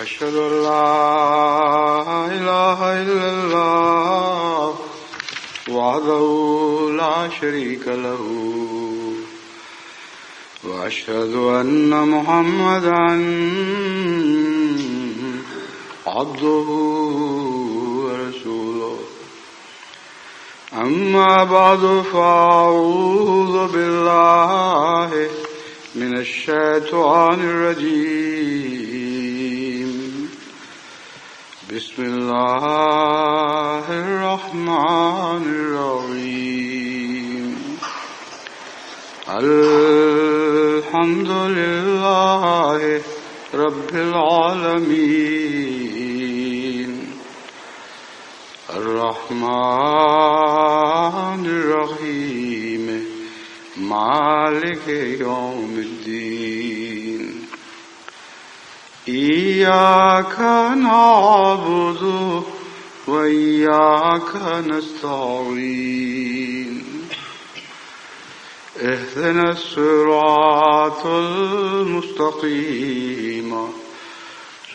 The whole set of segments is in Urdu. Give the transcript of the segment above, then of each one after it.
أشهد أن لا إله إلا الله وحده لا شريك له وأشهد أن محمدا عبده ورسوله أما بعد فأعوذ بالله من الشيطان الرجيم بسم الله الرحمن الرحيم الحمد لله رب العالمين الرحمن الرحيم مالك يوم الدين إياك نعبد وإياك نستعين اهدنا الصراط المستقيم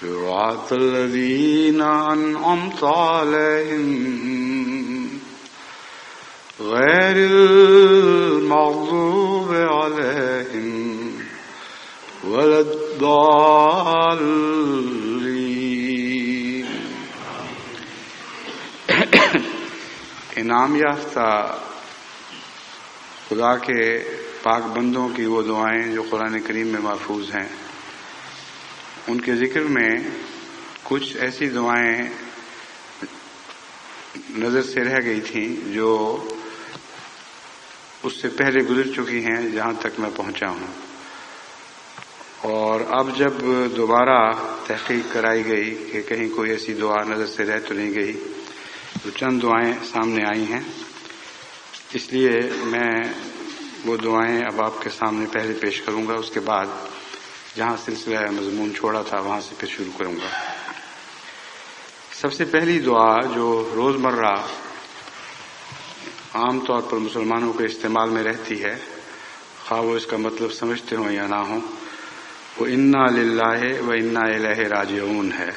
صراط الذين أنعمت عليهم غير المغضوب عليهم ولا الضالين. انعام یافتہ خدا کے پاک بندوں کی وہ دعائیں جو قرآن کریم میں محفوظ ہیں، ان کے ذکر میں کچھ ایسی دعائیں نظر سے رہ گئی تھیں جو اس سے پہلے گزر چکی ہیں جہاں تک میں پہنچا ہوں، اور اب جب دوبارہ تحقیق کرائی گئی کہ کہیں کوئی ایسی دعا نظر سے رہ تو نہیں گئی تو چند دعائیں سامنے آئی ہیں. اس لیے میں وہ دعائیں اب آپ کے سامنے پہلے پیش کروں گا، اس کے بعد جہاں سلسلہ مضمون چھوڑا تھا وہاں سے پھر شروع کروں گا. سب سے پہلی دعا جو روزمرہ عام طور پر مسلمانوں کے استعمال میں رہتی ہے، خواہ وہ اس کا مطلب سمجھتے ہوں یا نہ ہوں، وہ انا للہ و انا الیہ راجعون ہے.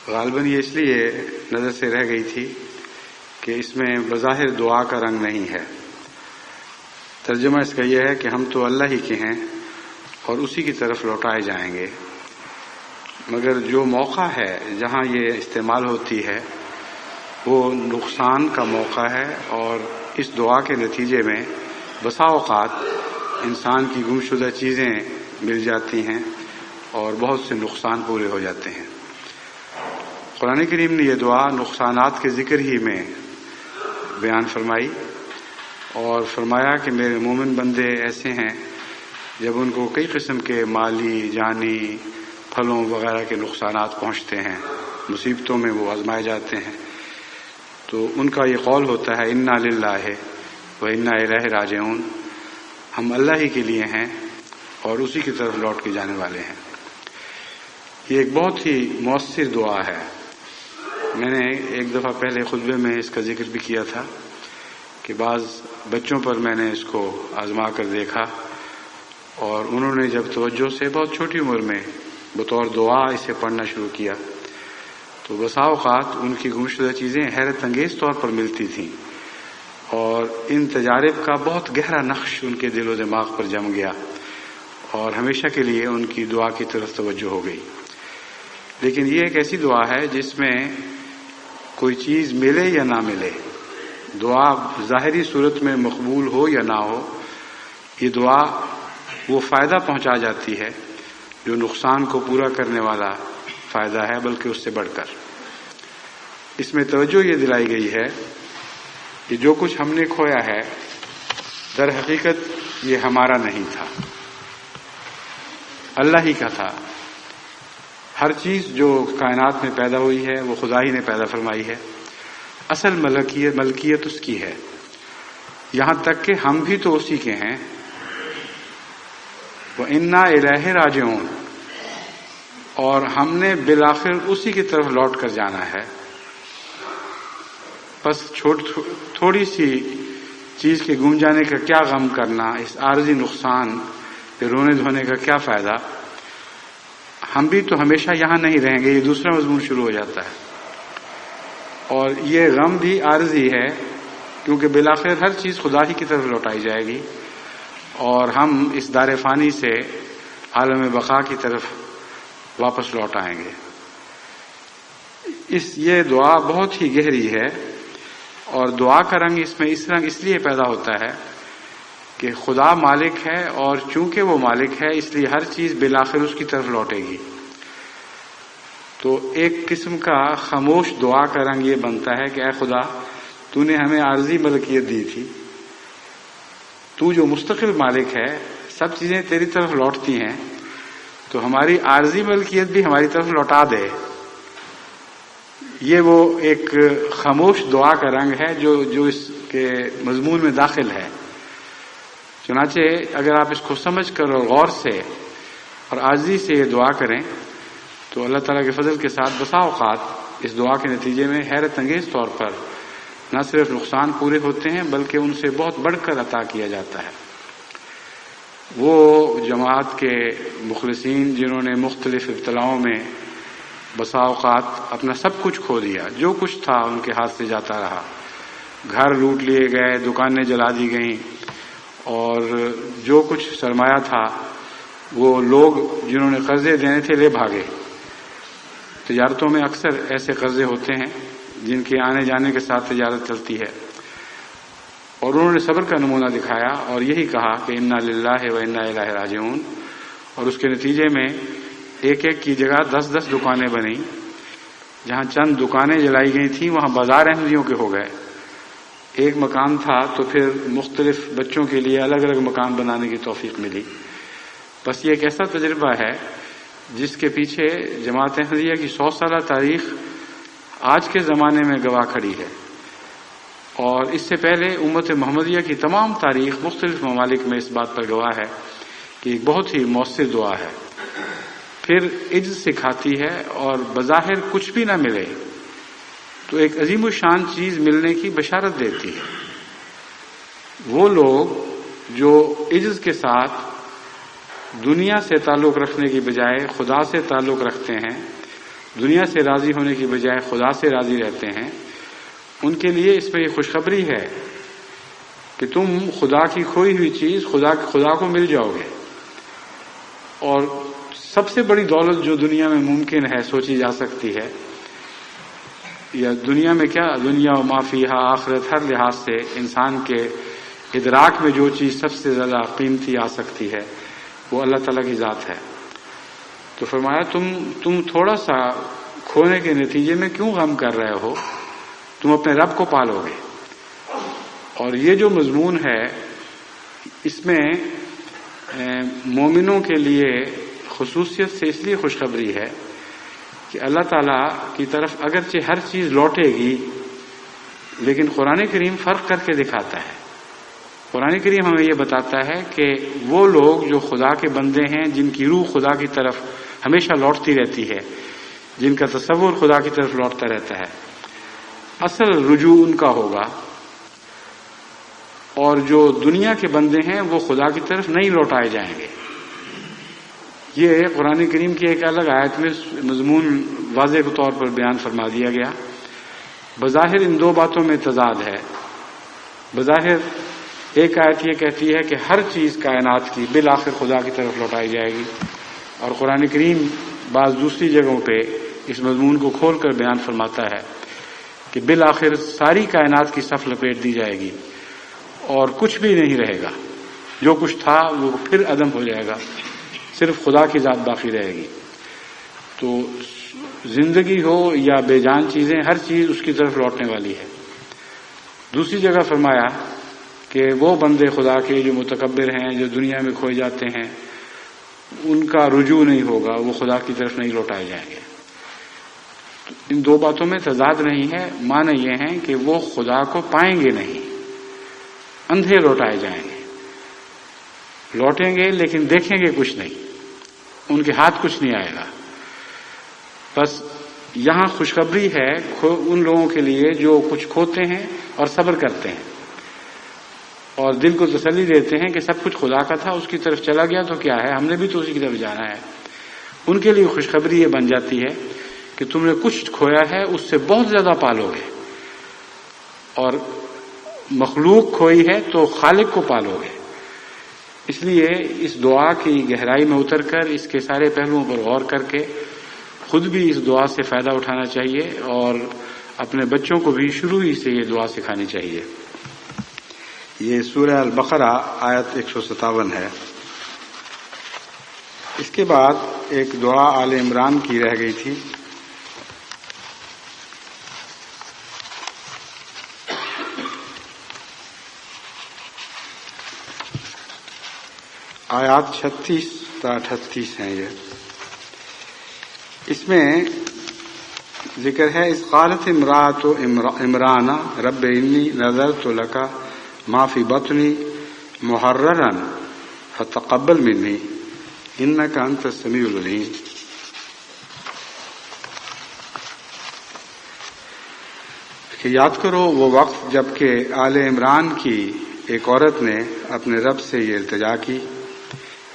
غالباً یہ اس لیے نظر سے رہ گئی تھی کہ اس میں بظاہر دعا کا رنگ نہیں ہے. ترجمہ اس کا یہ ہے کہ ہم تو اللہ ہی کے ہیں اور اسی کی طرف لوٹائے جائیں گے، مگر جو موقع ہے جہاں یہ استعمال ہوتی ہے وہ نقصان کا موقع ہے، اور اس دعا کے نتیجے میں بسا اوقات انسان کی گمشدہ چیزیں مل جاتی ہیں اور بہت سے نقصان پورے ہو جاتے ہیں. قرآن کریم نے یہ دعا نقصانات کے ذکر ہی میں بیان فرمائی اور فرمایا کہ میرے مومن بندے ایسے ہیں جب ان کو کئی قسم کے مالی، جانی، پھلوں وغیرہ کے نقصانات پہنچتے ہیں، مصیبتوں میں وہ آزمائے جاتے ہیں، تو ان کا یہ قول ہوتا ہے انا للہ و انا الیہ راجعون، ہم اللہ ہی کے لیے ہیں اور اسی کی طرف لوٹ کے جانے والے ہیں. یہ ایک بہت ہی مؤثر دعا ہے. میں نے ایک دفعہ پہلے خطبے میں اس کا ذکر بھی کیا تھا کہ بعض بچوں پر میں نے اس کو آزما کر دیکھا، اور انہوں نے جب توجہ سے بہت چھوٹی عمر میں بطور دعا اسے پڑھنا شروع کیا تو بسا اوقات ان کی گمشدہ چیزیں حیرت انگیز طور پر ملتی تھیں، اور ان تجارب کا بہت گہرا نقش ان کے دل و دماغ پر جم گیا اور ہمیشہ کے لیے ان کی دعا کی طرف توجہ ہو گئی. لیکن یہ ایک ایسی دعا ہے جس میں کوئی چیز ملے یا نہ ملے، دعا ظاہری صورت میں مقبول ہو یا نہ ہو، یہ دعا وہ فائدہ پہنچا جاتی ہے جو نقصان کو پورا کرنے والا فائدہ ہے، بلکہ اس سے بڑھ کر. اس میں توجہ یہ دلائی گئی ہے کہ جو کچھ ہم نے کھویا ہے در حقیقت یہ ہمارا نہیں تھا، اللہ ہی کا تھا. ہر چیز جو کائنات میں پیدا ہوئی ہے وہ خدا ہی نے پیدا فرمائی ہے، اصل ملکیت اس کی ہے، یہاں تک کہ ہم بھی تو اسی کے ہیں. وَإِنَّا إِلَيْهِ رَاجِعُونَ، اور ہم نے بالآخر اسی کی طرف لوٹ کر جانا ہے. بس تھوڑی سی چیز کے گم جانے کا کیا غم کرنا، اس عارضی نقصان پہ رونے دھونے کا کیا فائدہ. ہم بھی تو ہمیشہ یہاں نہیں رہیں گے، یہ دوسرا مضمون شروع ہو جاتا ہے. اور یہ غم بھی عارضی ہے، کیونکہ بالآخر ہر چیز خدا ہی کی طرف لوٹائی جائے گی، اور ہم اس دار فانی سے عالم بقا کی طرف واپس لوٹ آئیں گے. یہ دعا بہت ہی گہری ہے، اور دعا کا رنگ اس لیے پیدا ہوتا ہے کہ خدا مالک ہے، اور چونکہ وہ مالک ہے اس لیے ہر چیز بالآخر اس کی طرف لوٹے گی. تو ایک قسم کا خاموش دعا کا رنگ یہ بنتا ہے کہ اے خدا، تو نے ہمیں عارضی ملکیت دی تھی، تو جو مستقل مالک ہے، سب چیزیں تیری طرف لوٹتی ہیں، تو ہماری عارضی ملکیت بھی ہماری طرف لوٹا دے. یہ وہ ایک خاموش دعا کا رنگ ہے جو اس کے مضمون میں داخل ہے. چنانچہ اگر آپ اس کو سمجھ کر اور غور سے اور عاجزی سے یہ دعا کریں تو اللہ تعالیٰ کے فضل کے ساتھ بسا اوقات اس دعا کے نتیجے میں حیرت انگیز طور پر نہ صرف نقصان پورے ہوتے ہیں بلکہ ان سے بہت بڑھ کر عطا کیا جاتا ہے. وہ جماعت کے مخلصین جنہوں نے مختلف ابتلاؤں میں بسا اوقات اپنا سب کچھ کھو دیا، جو کچھ تھا ان کے ہاتھ سے جاتا رہا، گھر لوٹ لیے گئے، دکانیں جلا دی گئیں، اور جو کچھ سرمایہ تھا وہ لوگ جنہوں نے قرضے دینے تھے لے بھاگے. تجارتوں میں اکثر ایسے قرضے ہوتے ہیں جن کے آنے جانے کے ساتھ تجارت چلتی ہے، اور انہوں نے صبر کا نمونہ دکھایا اور یہی کہا کہ انا للہ و انا الیہ راجعون. اور اس کے نتیجے میں ایک کی جگہ 10 دکانیں بنیں. جہاں چند دکانیں جلائی گئی تھیں وہاں بازار احمدیوں کے ہو گئے. ایک مکان تھا تو پھر مختلف بچوں کے لیے الگ الگ مکان بنانے کی توفیق ملی. بس یہ ایک ایسا تجربہ ہے جس کے پیچھے جماعت احمدیہ کی 100 سالہ تاریخ آج کے زمانے میں گواہ کھڑی ہے، اور اس سے پہلے امت محمدیہ کی تمام تاریخ مختلف ممالک میں اس بات پر گواہ ہے کہ ایک بہت ہی مؤثر دعا ہے. پھر عجز سکھاتی ہے، اور بظاہر کچھ بھی نہ ملے تو ایک عظیم الشان چیز ملنے کی بشارت دیتی ہے. وہ لوگ جو عجز کے ساتھ دنیا سے تعلق رکھنے کی بجائے خدا سے تعلق رکھتے ہیں، دنیا سے راضی ہونے کی بجائے خدا سے راضی رہتے ہیں، ان کے لیے اس میں یہ خوشخبری ہے کہ تم خدا کی کھوئی ہوئی چیز خدا کو مل جاؤ گے. اور سب سے بڑی دولت جو دنیا میں ممکن ہے سوچی جا سکتی ہے، یا دنیا میں کیا، دنیا و ما فیہا، آخرت، ہر لحاظ سے انسان کے ادراک میں جو چیز سب سے زیادہ قیمتی آ سکتی ہے وہ اللہ تعالیٰ کی ذات ہے. تو فرمایا تم تھوڑا سا کھونے کے نتیجے میں کیوں غم کر رہے ہو، تم اپنے رب کو پالو گے. اور یہ جو مضمون ہے اس میں مومنوں کے لیے خصوصیت سے اس لیے خوشخبری ہے کہ اللہ تعالیٰ کی طرف اگرچہ ہر چیز لوٹے گی، لیکن قرآن کریم فرق کر کے دکھاتا ہے. قرآن کریم ہمیں یہ بتاتا ہے کہ وہ لوگ جو خدا کے بندے ہیں، جن کی روح خدا کی طرف ہمیشہ لوٹتی رہتی ہے، جن کا تصور خدا کی طرف لوٹتا رہتا ہے، اصل رجوع ان کا ہوگا. اور جو دنیا کے بندے ہیں وہ خدا کی طرف نہیں لوٹائے جائیں گے. یہ قرآن کریم کی ایک الگ آیت میں مضمون واضح طور پر بیان فرما دیا گیا. بظاہر ان دو باتوں میں تضاد ہے. بظاہر ایک آیت یہ کہتی ہے کہ ہر چیز کائنات کی بالآخر خدا کی طرف لوٹائی جائے گی، اور قرآن کریم بعض دوسری جگہوں پہ اس مضمون کو کھول کر بیان فرماتا ہے کہ بالآخر ساری کائنات کی صف لپیٹ دی جائے گی اور کچھ بھی نہیں رہے گا، جو کچھ تھا وہ پھر عدم ہو جائے گا، صرف خدا کی ذات باقی رہے گی. تو زندگی ہو یا بے جان چیزیں، ہر چیز اس کی طرف لوٹنے والی ہے. دوسری جگہ فرمایا کہ وہ بندے خدا کے جو متکبر ہیں، جو دنیا میں کھوئے جاتے ہیں، ان کا رجوع نہیں ہوگا، وہ خدا کی طرف نہیں لوٹائے جائیں گے. ان دو باتوں میں تضاد نہیں ہے. معنی یہ ہیں کہ وہ خدا کو پائیں گے نہیں، اندھے لوٹائے جائیں گے. لوٹیں گے لیکن دیکھیں گے کچھ نہیں، ان کے ہاتھ کچھ نہیں آئے گا. بس یہاں خوشخبری ہے ان لوگوں کے لیے جو کچھ کھوتے ہیں اور صبر کرتے ہیں اور دل کو تسلی دیتے ہیں کہ سب کچھ خدا کا تھا، اس کی طرف چلا گیا تو کیا ہے، ہم نے بھی تو اسی کی طرف جانا ہے. ان کے لیے خوشخبری یہ بن جاتی ہے کہ تم نے کچھ کھویا ہے اس سے بہت زیادہ پالو گے، اور مخلوق کھوئی ہے تو خالق کو پالو گے۔ اس لیے اس دعا کی گہرائی میں اتر کر اس کے سارے پہلوؤں پر غور کر کے خود بھی اس دعا سے فائدہ اٹھانا چاہیے اور اپنے بچوں کو بھی شروع ہی سے یہ دعا سکھانی چاہیے۔ یہ سورہ البقرہ آیت 157 ہے۔ اس کے بعد ایک دعا آل عمران کی رہ گئی تھی، آیات 36 تا 38 ہیں یہ۔ اس میں ذکر ہے اس قالت امرأۃ عمران رب انی نذرت لک ما فی بطنی محررا فتقبل منی انک انت السمیع العلیم۔ کہ یاد کرو وہ وقت جب کہ آل عمران کی ایک عورت نے اپنے رب سے یہ التجا کی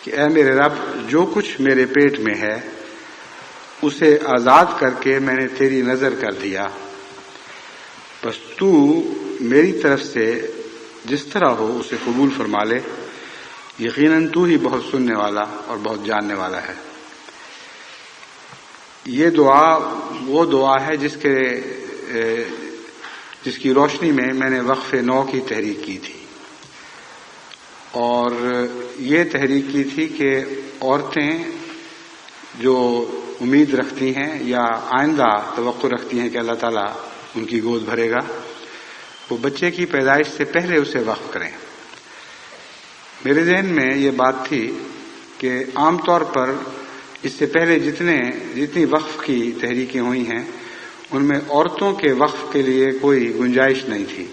کہ اے میرے رب، جو کچھ میرے پیٹ میں ہے اسے آزاد کر کے میں نے تیری نظر کر دیا، بس تو میری طرف سے جس طرح ہو اسے قبول فرما لے، یقیناً تو ہی بہت سننے والا اور بہت جاننے والا ہے۔ یہ دعا وہ دعا ہے جس کی روشنی میں نے وقف نو کی تحریک کی تھی، اور یہ تحریک کی تھی کہ عورتیں جو امید رکھتی ہیں یا آئندہ توقع رکھتی ہیں کہ اللہ تعالیٰ ان کی گود بھرے گا، وہ بچے کی پیدائش سے پہلے اسے وقف کریں۔ میرے ذہن میں یہ بات تھی کہ عام طور پر اس سے پہلے جتنی وقف کی تحریکیں ہوئی ہیں ان میں عورتوں کے وقف کے لیے کوئی گنجائش نہیں تھی،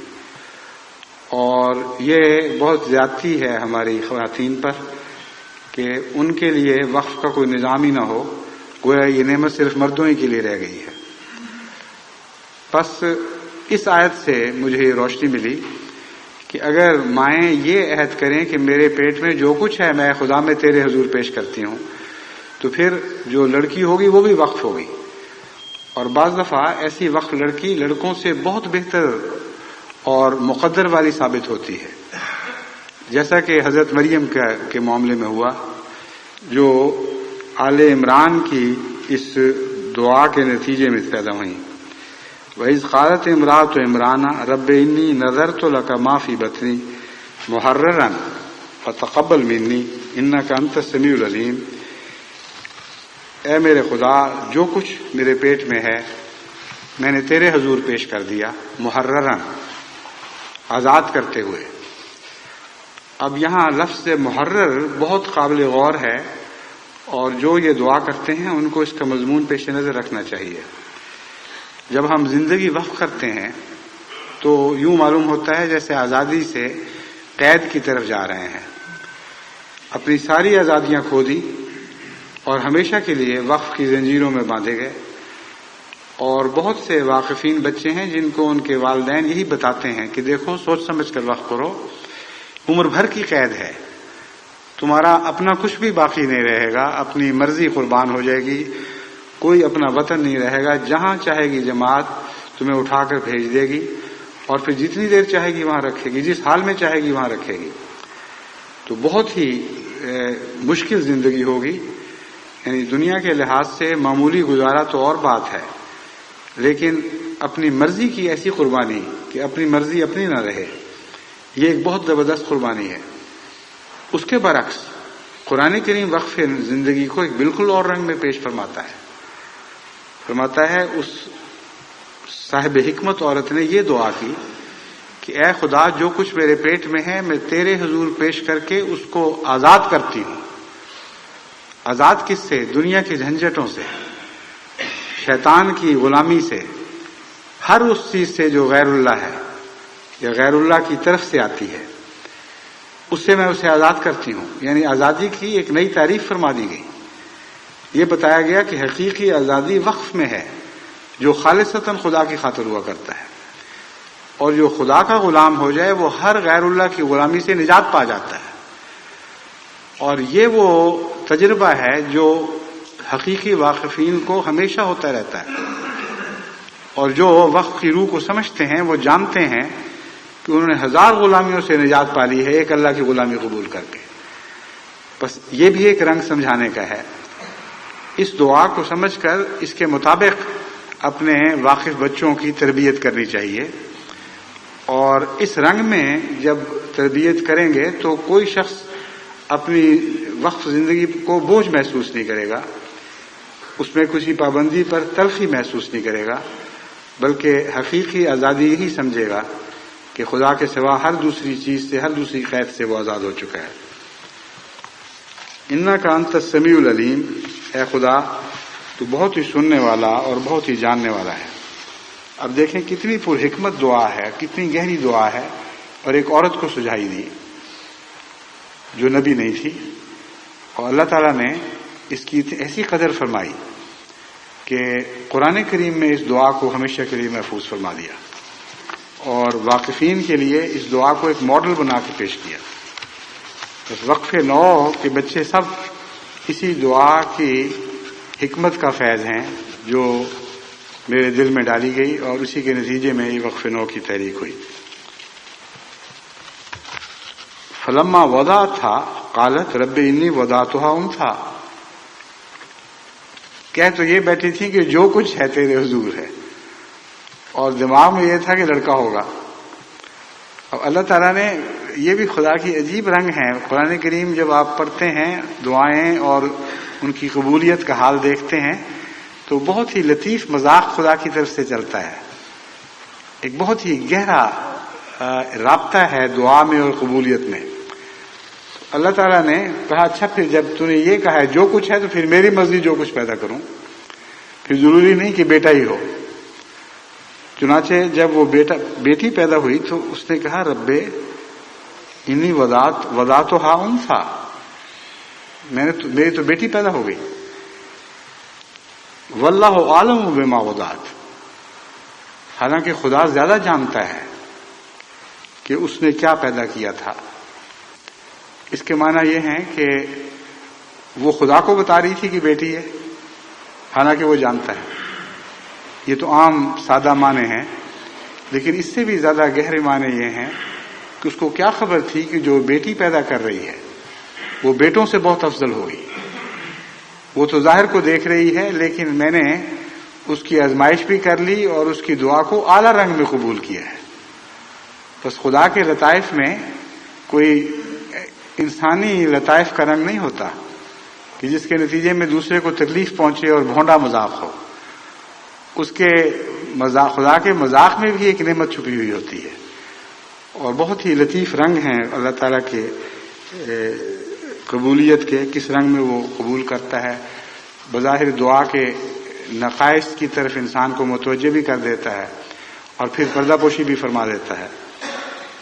اور یہ بہت زیادتی ہے ہماری خواتین پر کہ ان کے لیے وقف کا کوئی نظام ہی نہ ہو، گویا یہ نعمت صرف مردوں ہی کے لیے رہ گئی ہے۔ بس اس آیت سے مجھے یہ روشنی ملی کہ اگر مائیں یہ عہد کریں کہ میرے پیٹ میں جو کچھ ہے میں خدا میں تیرے حضور پیش کرتی ہوں، تو پھر جو لڑکی ہوگی وہ بھی وقف ہوگی، اور بعض دفعہ ایسی وقف لڑکی لڑکوں سے بہت بہتر اور مقدر والی ثابت ہوتی ہے، جیسا کہ حضرت مریم کے معاملے میں ہوا، جو آل عمران کی اس دعا کے نتیجے میں پیدا ہوئیں۔ وَإِذْ قَالَتِ امرأۃ عمران رب انی نذرت لک ما فی بطنی محررا فتقبل منی انک انت السمیع العلیم۔ اے میرے خدا، جو کچھ میرے پیٹ میں ہے میں نے تیرے حضور پیش کر دیا، محررا، آزاد کرتے ہوئے۔ اب یہاں لفظ محرر بہت قابل غور ہے، اور جو یہ دعا کرتے ہیں ان کو اس کا مضمون پیش نظر رکھنا چاہیے۔ جب ہم زندگی وقف کرتے ہیں تو یوں معلوم ہوتا ہے جیسے آزادی سے قید کی طرف جا رہے ہیں، اپنی ساری آزادیاں کھو دی اور ہمیشہ کے لیے وقف کی زنجیروں میں باندھے گئے۔ اور بہت سے واقفین بچے ہیں جن کو ان کے والدین یہی بتاتے ہیں کہ دیکھو سوچ سمجھ کر وقف کرو، عمر بھر کی قید ہے، تمہارا اپنا کچھ بھی باقی نہیں رہے گا، اپنی مرضی قربان ہو جائے گی، کوئی اپنا وطن نہیں رہے گا، جہاں چاہے گی جماعت تمہیں اٹھا کر بھیج دے گی اور پھر جتنی دیر چاہے گی وہاں رکھے گی، جس حال میں چاہے گی وہاں رکھے گی۔ تو بہت ہی مشکل زندگی ہوگی، یعنی دنیا کے لحاظ سے معمولی گزارا تو اور بات ہے، لیکن اپنی مرضی کی ایسی قربانی کہ اپنی مرضی اپنی نہ رہے، یہ ایک بہت زبردست قربانی ہے۔ اس کے برعکس قرآن کریم وقف زندگی کو ایک بالکل اور رنگ میں پیش فرماتا ہے اس صاحب حکمت عورت نے یہ دعا کی کہ اے خدا، جو کچھ میرے پیٹ میں ہے میں تیرے حضور پیش کر کے اس کو آزاد کرتی ہوں۔ آزاد کس سے؟ دنیا کی جھنجھٹوں سے، شیطان کی غلامی سے، ہر اس چیز سے جو غیر اللہ ہے یا غیر اللہ کی طرف سے آتی ہے، اس سے میں اسے آزاد کرتی ہوں۔ یعنی آزادی کی ایک نئی تعریف فرما دی گئی۔ یہ بتایا گیا کہ حقیقی آزادی وقف میں ہے، جو خالصتاً خدا کی خاطر ہوا کرتا ہے، اور جو خدا کا غلام ہو جائے وہ ہر غیر اللہ کی غلامی سے نجات پا جاتا ہے۔ اور یہ وہ تجربہ ہے جو حقیقی واقفین کو ہمیشہ ہوتا رہتا ہے، اور جو وقت کی روح کو سمجھتے ہیں وہ جانتے ہیں کہ انہوں نے 1000 غلامیوں سے نجات پالی ہے ایک اللہ کی غلامی قبول کر کے. بس یہ بھی ایک رنگ سمجھانے کا ہے. اس دعا کو سمجھ کر اس کے مطابق اپنے واقف بچوں کی تربیت کرنی چاہیے، اور اس رنگ میں جب تربیت کریں گے تو کوئی شخص اپنی وقف زندگی کو بوجھ محسوس نہیں کرے گا، اس میں کسی پابندی پر تلخی محسوس نہیں کرے گا، بلکہ حقیقی آزادی ہی سمجھے گا کہ خدا کے سوا ہر دوسری چیز سے، ہر دوسری قید سے وہ آزاد ہو چکا ہے. انک انت السمیع العلیم، اے خدا تو بہت ہی سننے والا اور بہت ہی جاننے والا ہے. اب دیکھیں کتنی پر حکمت دعا ہے، کتنی گہری دعا ہے، اور ایک عورت کو سجھائی دی جو نبی نہیں تھی، اور اللہ تعالیٰ نے اس کی ایسی قدر فرمائی کہ قرآن کریم میں اس دعا کو ہمیشہ کے لیے محفوظ فرما دیا، اور واقفین کے لیے اس دعا کو ایک ماڈل بنا کے پیش کیا. اس وقف نو کے بچے سب اسی دعا کی حکمت کا فیض ہیں جو میرے دل میں ڈالی گئی، اور اسی کے نتیجے میں یہ وقف نو کی تحریک ہوئی. فلما وضعتھا قالت رب انی وضعتھا انثی، کہہ تو یہ بیٹھی تھی کہ جو کچھ ہے تیرے حضور ہے، اور دماغ میں یہ تھا کہ لڑکا ہوگا. اب اللہ تعالیٰ نے، یہ بھی خدا کی عجیب رنگ ہے. قرآن کریم جب آپ پڑھتے ہیں دعائیں اور ان کی قبولیت کا حال دیکھتے ہیں تو بہت ہی لطیف مذاق خدا کی طرف سے چلتا ہے. ایک بہت ہی گہرا رابطہ ہے دعا میں اور قبولیت میں. اللہ تعالیٰ نے کہا اچھا پھر جب تو نے یہ کہا ہے جو کچھ ہے تو پھر میری مرضی جو کچھ پیدا کروں، پھر ضروری نہیں کہ بیٹا ہی ہو. چنانچہ جب وہ بیٹی پیدا ہوئی تو اس نے کہا رب انی وضعتھا انثی، میری تو بیٹی پیدا ہو گئی. واللہ اعلم بما وضعت، حالانکہ خدا زیادہ جانتا ہے کہ اس نے کیا پیدا کیا تھا. اس کے معنی یہ ہیں کہ وہ خدا کو بتا رہی تھی کہ بیٹی ہے، حالانکہ وہ جانتا ہے. یہ تو عام سادہ معنی ہیں، لیکن اس سے بھی زیادہ گہرے معنی یہ ہیں کہ اس کو کیا خبر تھی کہ جو بیٹی پیدا کر رہی ہے وہ بیٹوں سے بہت افضل ہوگی. وہ تو ظاہر کو دیکھ رہی ہے، لیکن میں نے اس کی آزمائش بھی کر لی اور اس کی دعا کو اعلیٰ رنگ میں قبول کیا ہے. بس خدا کے لطائف میں کوئی انسانی لطائف کا رنگ نہیں ہوتا کہ جس کے نتیجے میں دوسرے کو تکلیف پہنچے اور بھونڈا مذاق ہو. اس کے خدا کے مذاق میں بھی ایک نعمت چھپی ہوئی ہوتی ہے، اور بہت ہی لطیف رنگ ہیں اللہ تعالیٰ کے قبولیت کے. کس رنگ میں وہ قبول کرتا ہے، بظاہر دعا کے نقائص کی طرف انسان کو متوجہ بھی کر دیتا ہے اور پھر پردہ پوشی بھی فرما دیتا ہے.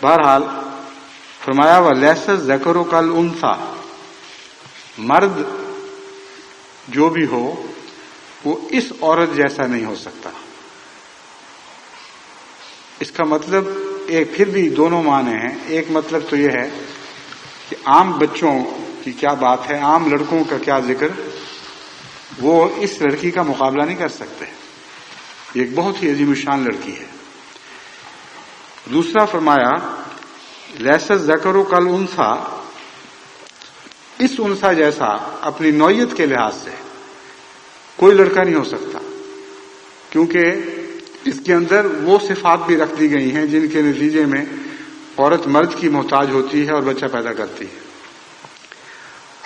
بہرحال فرمایا وَلَيْسَ الذَّكَرُ كَالْأُنثىٰ، مرد جو بھی ہو وہ اس عورت جیسا نہیں ہو سکتا. اس کا مطلب ایک پھر بھی دونوں معنی ہیں. ایک مطلب تو یہ ہے کہ عام بچوں کی کیا بات ہے، عام لڑکوں کا کیا ذکر، وہ اس لڑکی کا مقابلہ نہیں کر سکتے. یہ ایک بہت ہی عظیم الشان لڑکی ہے. دوسرا فرمایا لیس الذکر کالانثیٰ، اس انثیٰ جیسا اپنی نوعیت کے لحاظ سے کوئی لڑکا نہیں ہو سکتا، کیونکہ اس کے اندر وہ صفات بھی رکھ دی گئی ہیں جن کے نتیجے میں عورت مرد کی محتاج ہوتی ہے اور بچہ پیدا کرتی ہے،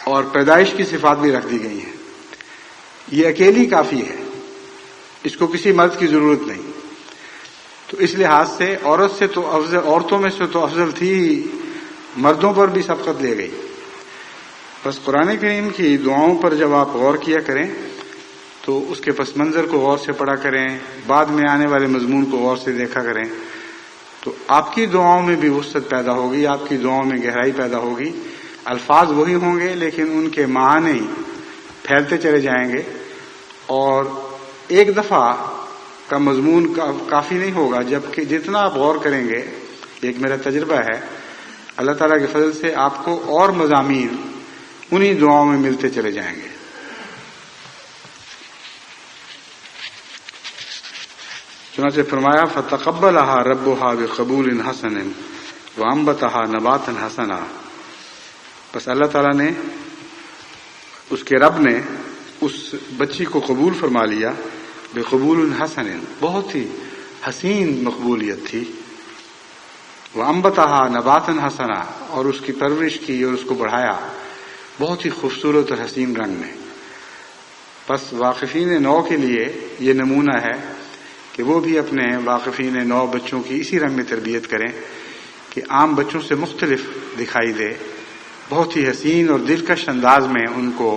اور پیدائش کی صفات بھی رکھ دی گئی ہیں. یہ اکیلی کافی ہے، اس کو کسی مرد کی ضرورت نہیں. تو اس لحاظ سے عورت سے تو افضل، عورتوں میں سے تو افضل تھی، مردوں پر بھی سبقت لے گئی. بس قرآن کریم کی دعاؤں پر جب آپ غور کیا کریں تو اس کے پس منظر کو غور سے پڑھا کریں، بعد میں آنے والے مضمون کو غور سے دیکھا کریں، تو آپ کی دعاؤں میں بھی وسعت پیدا ہوگی، آپ کی دعاؤں میں گہرائی پیدا ہوگی. الفاظ وہی ہوں گے لیکن ان کے معنی پھیلتے چلے جائیں گے، اور ایک دفعہ کا مضمون کافی نہیں ہوگا، جبکہ جتنا آپ غور کریں گے، ایک میرا تجربہ ہے، اللہ تعالیٰ کے فضل سے آپ کو اور مضامین انہی دعاؤں میں ملتے چلے جائیں گے. چنانچہ فرمایا فتقبلها ربها بقبول حسن وانبتها نباتا حسنا، بس اللہ تعالیٰ نے، اس کے رب نے اس بچی کو قبول فرما لیا بقبول حسن، بہت ہی حسین مقبولیت تھی، وانبتها نباتا حسنا، اور اس کی پرورش کی اور اس کو بڑھایا بہت ہی خوبصورت اور حسین رنگ میں۔ بس واقفین نو کے لیے یہ نمونہ ہے کہ وہ بھی اپنے واقفین نو بچوں کی اسی رنگ میں تربیت کریں کہ عام بچوں سے مختلف دکھائی دے، بہت ہی حسین اور دلکش انداز میں ان کو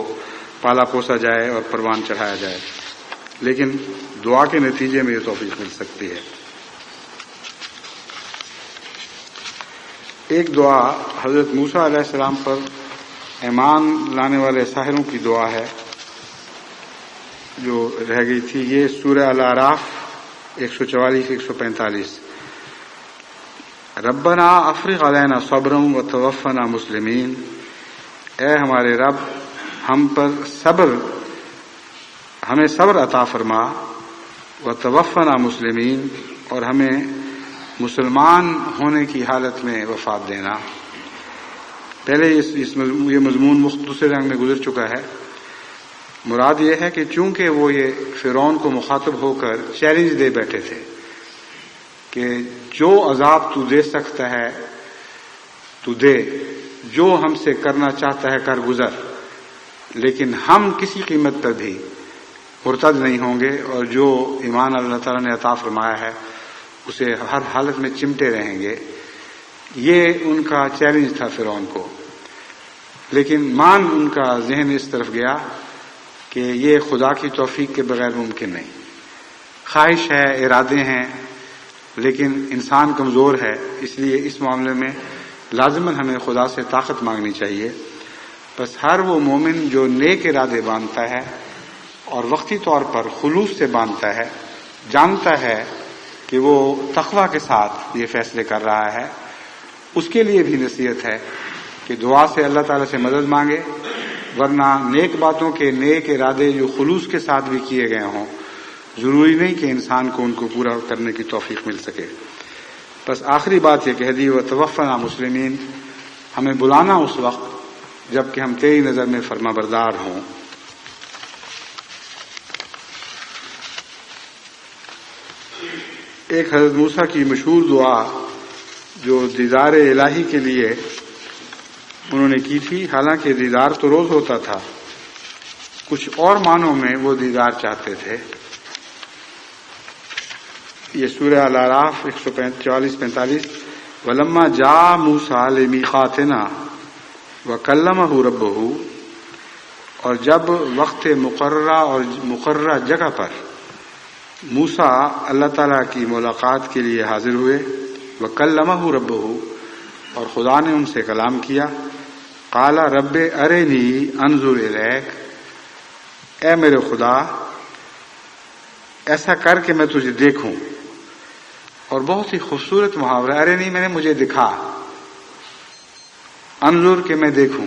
پالا پوسا جائے اور پروان چڑھایا جائے، لیکن دعا کے نتیجے میں یہ توفیق مل سکتی ہے۔ ایک دعا حضرت موسیٰ علیہ السلام پر ایمان لانے والے ساحروں کی دعا ہے جو رہ گئی تھی، یہ سورہ الاعراف 144-145۔ ربنا افرغ علینا صبرا وتوفنا مسلمین، اے ہمارے رب ہمیں صبر عطا فرما، وتوفنا مسلمین، اور ہمیں مسلمان ہونے کی حالت میں وفات دینا۔ پہلے یہ مضمون مختصر رنگ میں گزر چکا ہے۔ مراد یہ ہے کہ چونکہ وہ یہ فرعون کو مخاطب ہو کر چیلنج دے بیٹھے تھے کہ جو عذاب تو دے سکتا ہے تو دے، جو ہم سے کرنا چاہتا ہے کر گزر، لیکن ہم کسی قیمت پر بھی مرتد نہیں ہوں گے، اور جو ایمان اللہ تعالیٰ نے عطا فرمایا ہے اسے ہر حالت میں چمٹے رہیں گے۔ یہ ان کا چیلنج تھا فرعون کو، لیکن ان کا ذہن اس طرف گیا کہ یہ خدا کی توفیق کے بغیر ممکن نہیں، خواہش ہے، ارادے ہیں، لیکن انسان کمزور ہے، اس لیے اس معاملے میں لازماً ہمیں خدا سے طاقت مانگنی چاہیے۔ بس ہر وہ مومن جو نیک ارادے باندھتا ہے اور وقتی طور پر خلوص سے باندھتا ہے، جانتا ہے کہ وہ تقویٰ کے ساتھ یہ فیصلے کر رہا ہے، اس کے لیے بھی نصیحت ہے کہ دعا سے اللہ تعالیٰ سے مدد مانگے، ورنہ نیک باتوں کے نیک ارادے جو خلوص کے ساتھ بھی کیے گئے ہوں، ضروری نہیں کہ انسان کو ان کو پورا کرنے کی توفیق مل سکے۔ بس آخری بات یہ کہہ دی وتوفنا مسلمین، ہمیں بلانا اس وقت جب کہ ہم تیری نظر میں فرما بردار ہوں۔ ایک حضرت موسیٰ کی مشہور دعا جو دیدار الہی کے لیے انہوں نے کی تھی، حالانکہ دیدار تو روز ہوتا تھا، کچھ اور معنوں میں وہ دیدار چاہتے تھے۔ یہ سورہ الاعراف 144-45، وَلَمَّا جَاءَ مُوسَىٰ لِمِيقَاتِنَا وَكَلَّمَهُ رَبُّهُ، اور جب وقت مقررہ جگہ پر موسیٰ اللہ تعالیٰ کی ملاقات کے لیے حاضر ہوئے، وَكَلَّمَهُ رَبُّهُ، اور خدا نے ان سے کلام کیا، قَالَ رَبِّ أَرِنِي أَنظُرْ إِلَيْكَ، اے میرے خدا ایسا کر کہ میں تجھے دیکھوں۔ اور بہت ہی خوبصورت محاورہ، ارنی میں نے مجھے دکھا، انظر کہ میں دیکھوں۔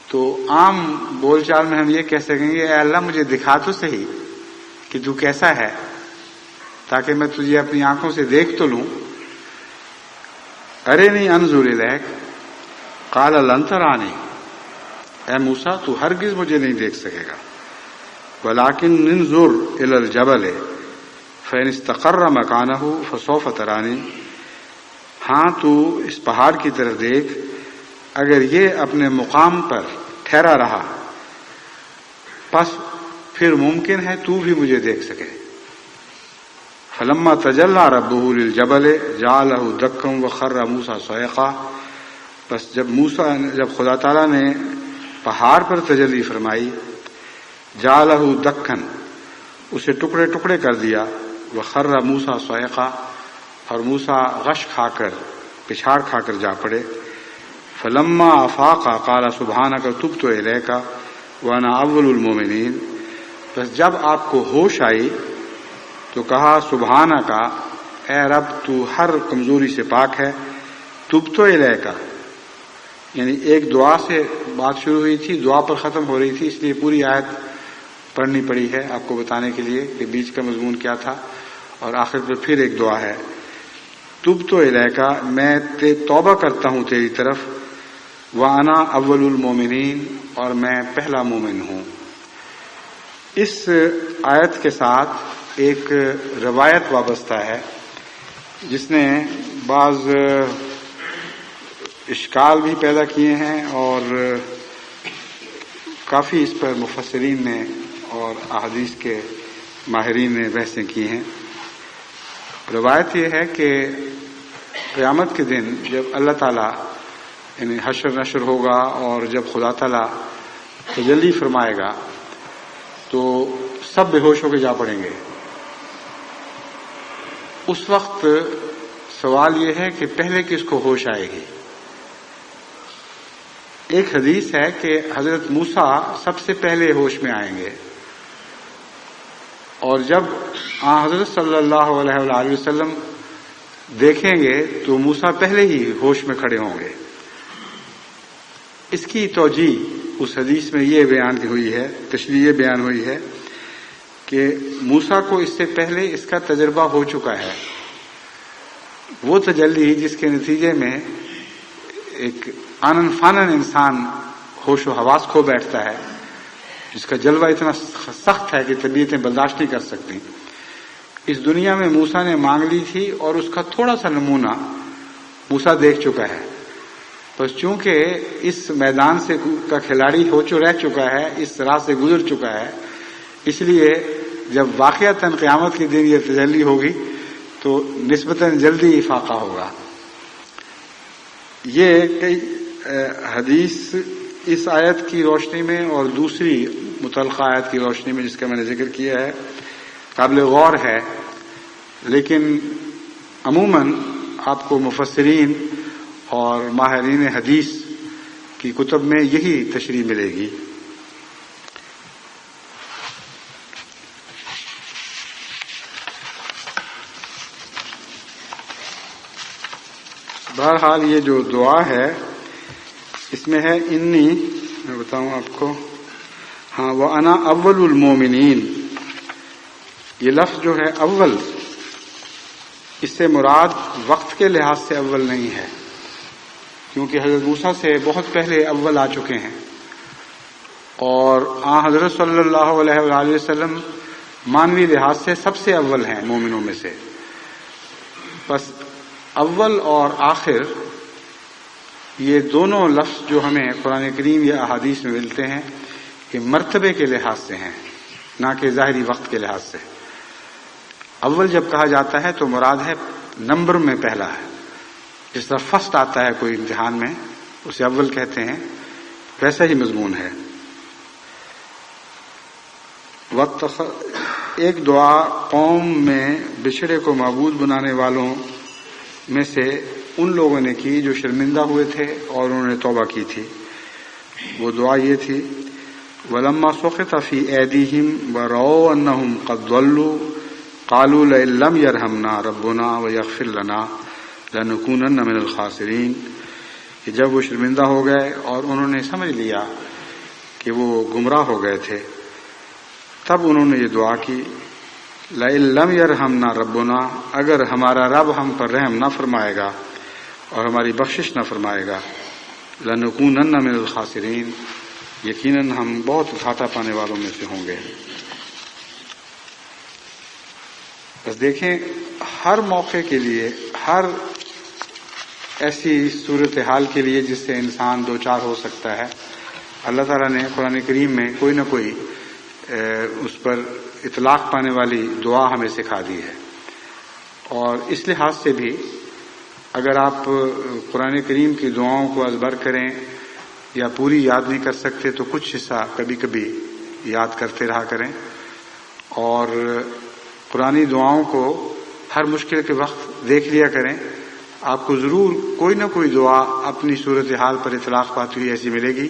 تو عام بول چال میں ہم یہ کہہ سکیں گے اے اللہ مجھے دکھا تو صحیح کہ تو کیسا ہے، تاکہ میں تجھے اپنی آنکھوں سے دیکھ تو لوں۔ ارنی انظر الیک، قال لن ترانی، اے موسیٰ تو ہرگز مجھے نہیں دیکھ سکے گا، ولکن انظر الی الجبل فإن استقر مکانہ فسوف ترانی، ہاں تو اس پہاڑ کی طرف دیکھ، اگر یہ اپنے مقام پر ٹھہرا رہا پس پھر ممکن ہے تو بھی مجھے دیکھ سکے۔ فلما تجلی ربہ للجبل جعلہ دکا وخر موسیٰ صعقا، بس جب خدا تعالیٰ نے پہاڑ پر تجلی فرمائی، جعلہ دکن، اسے ٹکڑے ٹکڑے کر دیا، وخر موسیٰ صعقا، اور موسیٰ غش کھا کر پچھاڑ کھا کر جا پڑے۔ فلما افاق قال سبحانک تبت الیک وانا اول المؤمنین، بس جب آپ کو ہوش آئی تو کہا سبحانک، اے رب تو ہر کمزوری سے پاک ہے، تبت الیک، یعنی ایک دعا سے بات شروع ہوئی تھی، دعا پر ختم ہو رہی تھی، اس لیے پوری آیت پڑھنی پڑی ہے آپ کو بتانے کے لیے کہ بیچ کا مضمون کیا تھا، اور آخر پہ پھر ایک دعا ہے، تب تو الیکا، میں توبہ کرتا ہوں تیری طرف، وانا اول المومنین، اور میں پہلا مومن ہوں۔ اس آیت کے ساتھ ایک روایت وابستہ ہے جس نے بعض اشکال بھی پیدا کیے ہیں، اور کافی اس پر مفسرین نے اور احادیث کے ماہرین نے بحثیں کی ہیں۔ روایت یہ ہے کہ قیامت کے دن جب اللہ تعالیٰ یعنی حشر نشر ہوگا اور جب خدا تعالیٰ تجلی فرمائے گا تو سب بے ہوش ہو کے جا پڑیں گے۔ اس وقت سوال یہ ہے کہ پہلے کس کو ہوش آئے گی؟ ایک حدیث ہے کہ حضرت موسیٰ سب سے پہلے ہوش میں آئیں گے، اور جب حضرت صلی اللہ علیہ وآلہ وسلم دیکھیں گے تو موسیٰ پہلے ہی ہوش میں کھڑے ہوں گے۔ اس کی توجیہ اس حدیث میں یہ بیان ہوئی ہے، تشریح بیان ہوئی ہے کہ موسیٰ کو اس سے پہلے اس کا تجربہ ہو چکا ہے، وہ تجلی جس کے نتیجے میں ایک آنن فانن انسان ہوش و حواس کھو بیٹھتا ہے، جس کا جلوہ اتنا سخت ہے کہ طبیعتیں برداشت نہیں کر سکتی۔ اس دنیا میں موسیٰ نے مانگ لی تھی اور اس کا تھوڑا سا نمونہ موسیٰ دیکھ چکا ہے، بس چونکہ اس میدان سے کا کھلاڑی رہ چکا ہے، اس راہ سے گزر چکا ہے، اس لیے جب واقعتاً قیامت کے دن یہ تجلی ہوگی تو نسبتاً جلدی افاقہ ہوگا۔ یہ کئی حدیث اس آیت کی روشنی میں اور دوسری متعلقہ آیت کی روشنی میں جس کا میں نے ذکر کیا ہے قابل غور ہے، لیکن عموماً آپ کو مفسرین اور ماہرین حدیث کی کتب میں یہی تشریح ملے گی۔ بہرحال یہ جو دعا ہے اس میں ہے انی، میں بتاؤں آپ کو، وَأَنَا أَوَّلُ الْمُؤْمِنِينَ، یہ لفظ جو ہے اول، اس سے مراد وقت کے لحاظ سے اول نہیں ہے، کیونکہ حضرت موسیٰ سے بہت پہلے اول آ چکے ہیں، اور حضرت صلی اللہ علیہ وآلہ وسلم مانوی لحاظ سے سب سے اول ہیں مومنوں میں سے۔ بس اول اور آخر یہ دونوں لفظ جو ہمیں قرآن کریم یا احادیث میں ملتے ہیں یہ مرتبے کے لحاظ سے ہیں، نہ کہ ظاہری وقت کے لحاظ سے۔ اول جب کہا جاتا ہے تو مراد ہے نمبر میں پہلا ہے، جس طرح فرسٹ آتا ہے کوئی امتحان میں اسے اول کہتے ہیں، ویسا ہی مضمون ہے۔ ایک دعا قوم میں بچھڑے کو معبود بنانے والوں میں سے ان لوگوں نے کی جو شرمندہ ہوئے تھے اور انہوں نے توبہ کی تھی۔ وہ دعا یہ تھی، وَلَمَّا سُقِطَ فِي أَيْدِيهِمْ وَرَأَوْا أَنَّهُمْ قَدْ ضَلُّوا قَالُوا لَئِن لَّمْ يَرْحَمْنَا رَبُّنَا وَيَغْفِرْ لَنَا لَنَكُونَنَّ مِنَ الْخَاسِرِينَ، کہ جب وہ شرمندہ ہو گئے اور انہوں نے سمجھ لیا کہ وہ گمراہ ہو گئے تھے، تب انہوں نے یہ دعا کی، لَئِن لَّمْ يَرْحَمْنَا رَبُّنَا، اگر ہمارا رب ہم پر رحم نہ فرمائے گا اور ہماری بخشش نہ فرمائے گا، لَنَكُونَنَّ مِنَ الْخَاسِرِينَ، یقیناً ہم بہت گھاٹا پانے والوں میں سے ہوں گے۔ بس دیکھیں، ہر موقع کے لیے، ہر ایسی صورتحال کے لیے جس سے انسان دوچار ہو سکتا ہے، اللہ تعالیٰ نے قرآن کریم میں کوئی نہ کوئی اس پر اطلاق پانے والی دعا ہمیں سکھا دی ہے۔ اور اس لحاظ سے بھی اگر آپ قرآن کریم کی دعاؤں کو ازبر کریں یا پوری یاد نہیں کر سکتے تو کچھ حصہ کبھی کبھی یاد کرتے رہا کریں، اور قرآنی دعاؤں کو ہر مشکل کے وقت دیکھ لیا کریں، آپ کو ضرور کوئی نہ کوئی دعا اپنی صورتحال پر اطلاق پاتی ہوئی ایسی ملے گی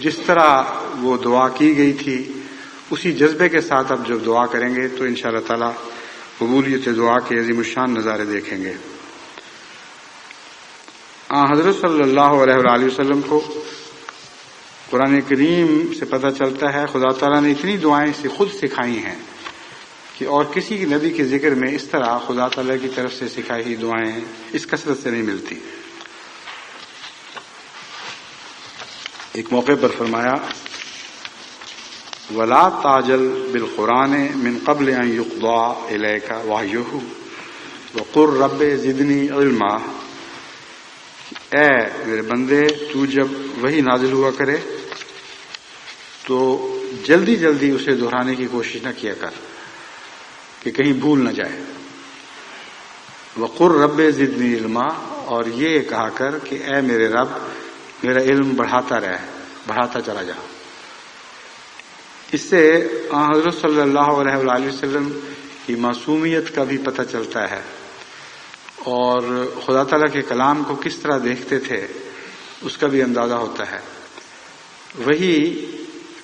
جس طرح وہ دعا کی گئی تھی اسی جذبے کے ساتھ آپ جب دعا کریں گے تو انشاءاللہ تعالی قبولیت دعا کے عظیم الشان نظارے دیکھیں گے۔ حضرت صلی اللہ علیہ وآلہ وسلم کو قرآن کریم سے پتہ چلتا ہے خدا تعالیٰ نے اتنی دعائیں سے خود سکھائی ہیں کہ اور کسی نبی کے ذکر میں اس طرح خدا تعالیٰ کی طرف سے سکھائی ہوئی دعائیں اس کثرت سے نہیں ملتی. ایک موقع پر فرمایا وَلَا تَعْجَلْ بِالْقُرْآنِ مِنْ قَبْلِ أَنْ يُقْضَىٰ إِلَيْكَ وَحْيُهُ وَقُلْ رَبِّ زِدْنِی عِلْمًا. اے میرے بندے، تو جب وحی نازل ہوا کرے تو جلدی جلدی اسے دہرانے کی کوشش نہ کیا کر کہ کہیں بھول نہ جائے. وَقُلْ رَبِّ زِدْنِی عِلْمًا، اور یہ کہا کر کہ اے میرے رب میرا علم بڑھاتا چلا جا. اس سے حضرت صلی اللہ علیہ وآلہ وسلم کی معصومیت کا بھی پتہ چلتا ہے اور خدا تعالیٰ کے کلام کو کس طرح دیکھتے تھے اس کا بھی اندازہ ہوتا ہے. وہی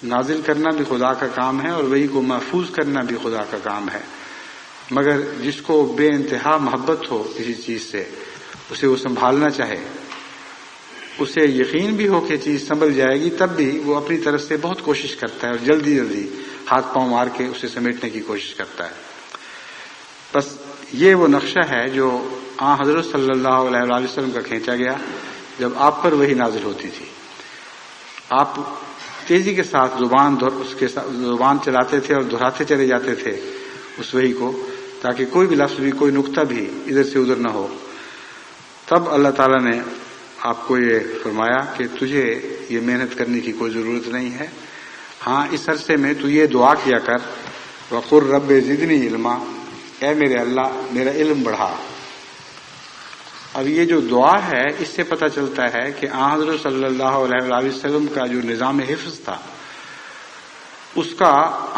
نازل کرنا بھی خدا کا کام ہے اور وہی کو محفوظ کرنا بھی خدا کا کام ہے، مگر جس کو بے انتہا محبت ہو کسی چیز سے اسے وہ سنبھالنا چاہے، اسے یقین بھی ہو کہ چیز سنبھل جائے گی، تب بھی وہ اپنی طرف سے بہت کوشش کرتا ہے اور جلدی جلدی ہاتھ پاؤں مار کے اسے سمیٹنے کی کوشش کرتا ہے. بس یہ وہ نقشہ ہے جو حضرت صلی اللہ علیہ وآلہ وسلم کا کھینچا گیا جب آپ پر وحی نازل ہوتی تھی. آپ تیزی کے ساتھ زبان چلاتے تھے اور دہراتے چلے جاتے تھے اس وحی کو، تاکہ کوئی بھی لفظ بھی کوئی نقطہ بھی ادھر سے ادھر نہ ہو. تب اللہ تعالیٰ نے آپ کو یہ فرمایا کہ تجھے یہ محنت کرنے کی کوئی ضرورت نہیں ہے. ہاں، اس عرصے میں تو یہ دعا کیا کر وَقُلْ رَبِّ زِدْنِی عِلْمًا، اے میرے اللہ میرا علم بڑھا. اب یہ جو دعا ہے اس سے پتہ چلتا ہے کہ حضرت صلی اللہ علیہ وآلہ وسلم کا جو نظام حفظ تھا اس کا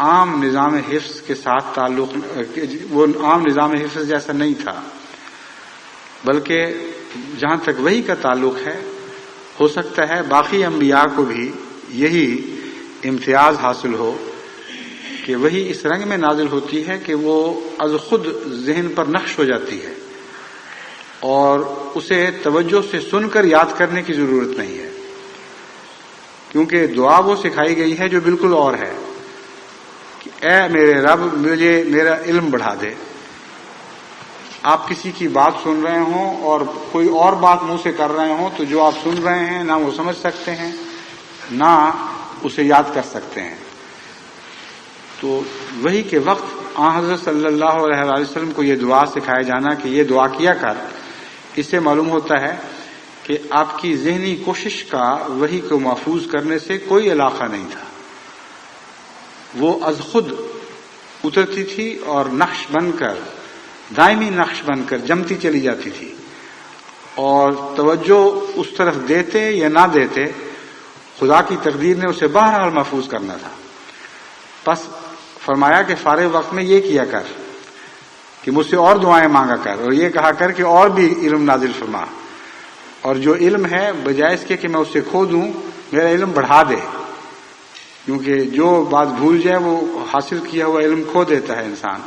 عام نظام حفظ کے ساتھ تعلق، وہ عام نظام حفظ جیسا نہیں تھا، بلکہ جہاں تک وحی کا تعلق ہے ہو سکتا ہے باقی انبیاء کو بھی یہی امتیاز حاصل ہو کہ وحی اس رنگ میں نازل ہوتی ہے کہ وہ از خود ذہن پر نقش ہو جاتی ہے اور اسے توجہ سے سن کر یاد کرنے کی ضرورت نہیں ہے، کیونکہ دعا وہ سکھائی گئی ہے جو بالکل اور ہے کہ اے میرے رب مجھے میرا علم بڑھا دے. آپ کسی کی بات سن رہے ہوں اور کوئی اور بات منہ سے کر رہے ہوں تو جو آپ سن رہے ہیں نہ وہ سمجھ سکتے ہیں نہ اسے یاد کر سکتے ہیں. تو وحی کے وقت حضرت صلی اللہ علیہ وآلہ وسلم کو یہ دعا سکھایا جانا کہ یہ دعا کیا کر، اس سے معلوم ہوتا ہے کہ آپ کی ذہنی کوشش کا وحی کو محفوظ کرنے سے کوئی علاقہ نہیں تھا. وہ از خود اترتی تھی اور نقش بن کر، دائمی نقش بن کر جمتی چلی جاتی تھی، اور توجہ اس طرف دیتے یا نہ دیتے خدا کی تقدیر نے اسے بہرحال محفوظ کرنا تھا. بس فرمایا کہ فارغ وقت میں یہ کیا کر کہ مجھ سے اور دعائیں مانگا کر، اور یہ کہا کر کہ اور بھی علم نازل فرما، اور جو علم ہے بجائے اس کے کہ میں اسے کھو دوں میرا علم بڑھا دے، کیونکہ جو بات بھول جائے وہ حاصل کیا ہوا علم کھو دیتا ہے انسان.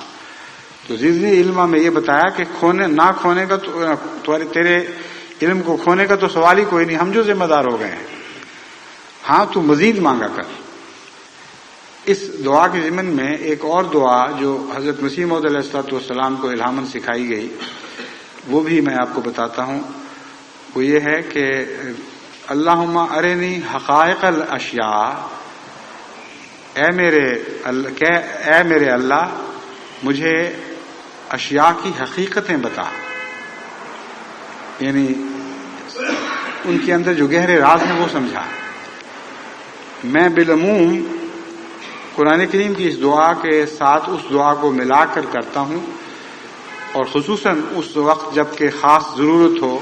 تو زدنی علما میں یہ بتایا کہ نہ کھونے کا تو تیرے علم کو کھونے کا تو سوال ہی کوئی نہیں، ہم جو ذمہ دار ہو گئے ہیں. ہاں تو مزید مانگا کر. اس دعا کے ضمن میں ایک اور دعا جو حضرت مسیح موعود علیہ الصلوۃ والسلام کو الہاماً سکھائی گئی وہ بھی میں آپ کو بتاتا ہوں. وہ یہ ہے کہ اللہم ارنی حقائق الاشیاء، اے میرے اللہ مجھے اشیاء کی حقیقتیں بتا، یعنی ان کے اندر جو گہرے راز ہیں وہ سمجھا. میں بالعموم قرآن کریم کی اس دعا کے ساتھ اس دعا کو ملا کر کرتا ہوں، اور خصوصاً اس وقت جب کہ خاص ضرورت ہو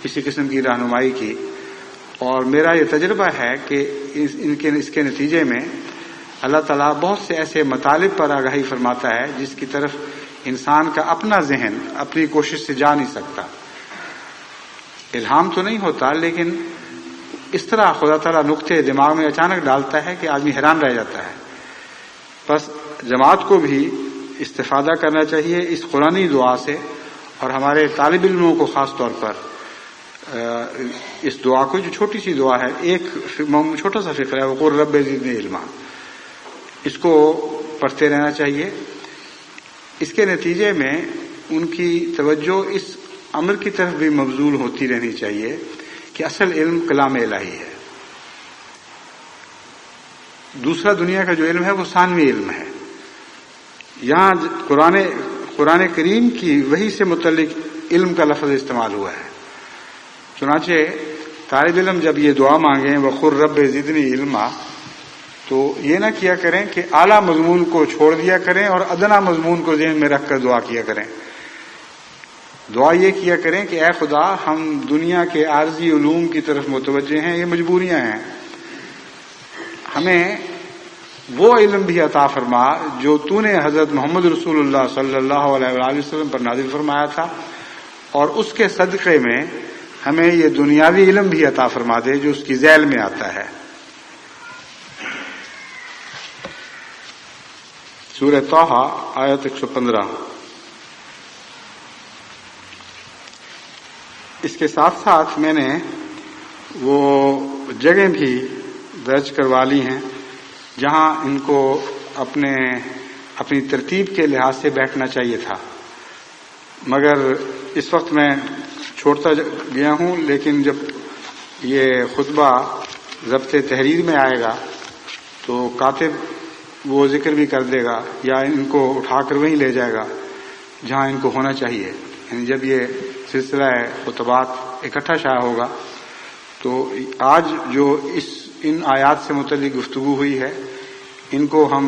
کسی قسم کی رہنمائی کی. اور میرا یہ تجربہ ہے کہ اس کے نتیجے میں اللہ تعالیٰ بہت سے ایسے مطالب پر آگاہی فرماتا ہے جس کی طرف انسان کا اپنا ذہن اپنی کوشش سے جا نہیں سکتا. الہام تو نہیں ہوتا، لیکن اس طرح خدا تعالیٰ نقطے دماغ میں اچانک ڈالتا ہے کہ آدمی حیران رہ جاتا ہے. بس جماعت کو بھی استفادہ کرنا چاہیے اس قرآنی دعا سے، اور ہمارے طالب علموں کو خاص طور پر اس دعا کو، جو چھوٹی سی دعا ہے، ایک چھوٹا سا فقرہ ہے، وقل رب زدنی علما، اس کو پڑھتے رہنا چاہیے. اس کے نتیجے میں ان کی توجہ اس امر کی طرف بھی مبذول ہوتی رہنی چاہیے کہ اصل علم کلام الہی ہے. دوسرا دنیا کا جو علم ہے وہ ثانوی علم ہے. یہاں قرآن کریم کی وحی سے متعلق علم کا لفظ استعمال ہوا ہے. چنانچہ طالب علم جب یہ دعا مانگیں وقل رب زدنی علما، تو یہ نہ کیا کریں کہ اعلیٰ مضمون کو چھوڑ دیا کریں اور ادنا مضمون کو ذہن میں رکھ کر دعا کیا کریں. دعا یہ کیا کریں کہ اے خدا، ہم دنیا کے عارضی علوم کی طرف متوجہ ہیں، یہ مجبوریاں ہیں، ہمیں وہ علم بھی عطا فرما جو تو نے حضرت محمد رسول اللہ صلی اللہ علیہ وآلہ وسلم پر نازل فرمایا تھا، اور اس کے صدقے میں ہمیں یہ دنیاوی علم بھی عطا فرما دے جو اس کی ذیل میں آتا ہے. سورہ طٰہٰ آیت 115. اس کے ساتھ ساتھ میں نے وہ جگہیں بھی درج کروا لی ہیں جہاں ان کو اپنی ترتیب کے لحاظ سے بیٹھنا چاہیے تھا، مگر اس وقت میں چھوڑتا گیا ہوں. لیکن جب یہ خطبہ ضبط تحریر میں آئے گا تو کاتب وہ ذکر بھی کر دے گا یا ان کو اٹھا کر وہیں لے جائے گا جہاں ان کو ہونا چاہیے. یعنی جب یہ سلسلہ خطبات اکٹھا شائع ہوگا تو آج جو ان آیات سے متعلق گفتگو ہوئی ہے ان کو ہم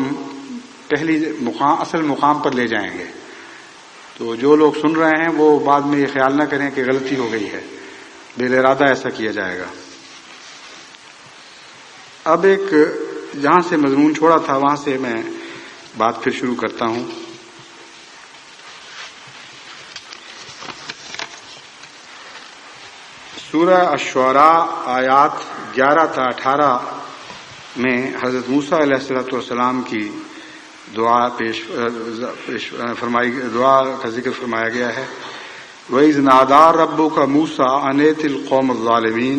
اصل مقام پر لے جائیں گے. تو جو لوگ سن رہے ہیں وہ بعد میں یہ خیال نہ کریں کہ غلطی ہو گئی ہے، بے ارادہ ایسا کیا جائے گا. اب ایک جہاں سے مضمون چھوڑا تھا وہاں سے میں بات پھر شروع کرتا ہوں. سورہ الشعراء آیات 11 تا 18 میں حضرت موسیٰ علیہ السلام کی دعا دعا کا ذکر فرمایا گیا ہے. وَإِذْ نَادَىٰ رَبُّكَ مُوسَىٰ أَنِ ائْتِ الْقَوْمَ الظَّالِمِينَ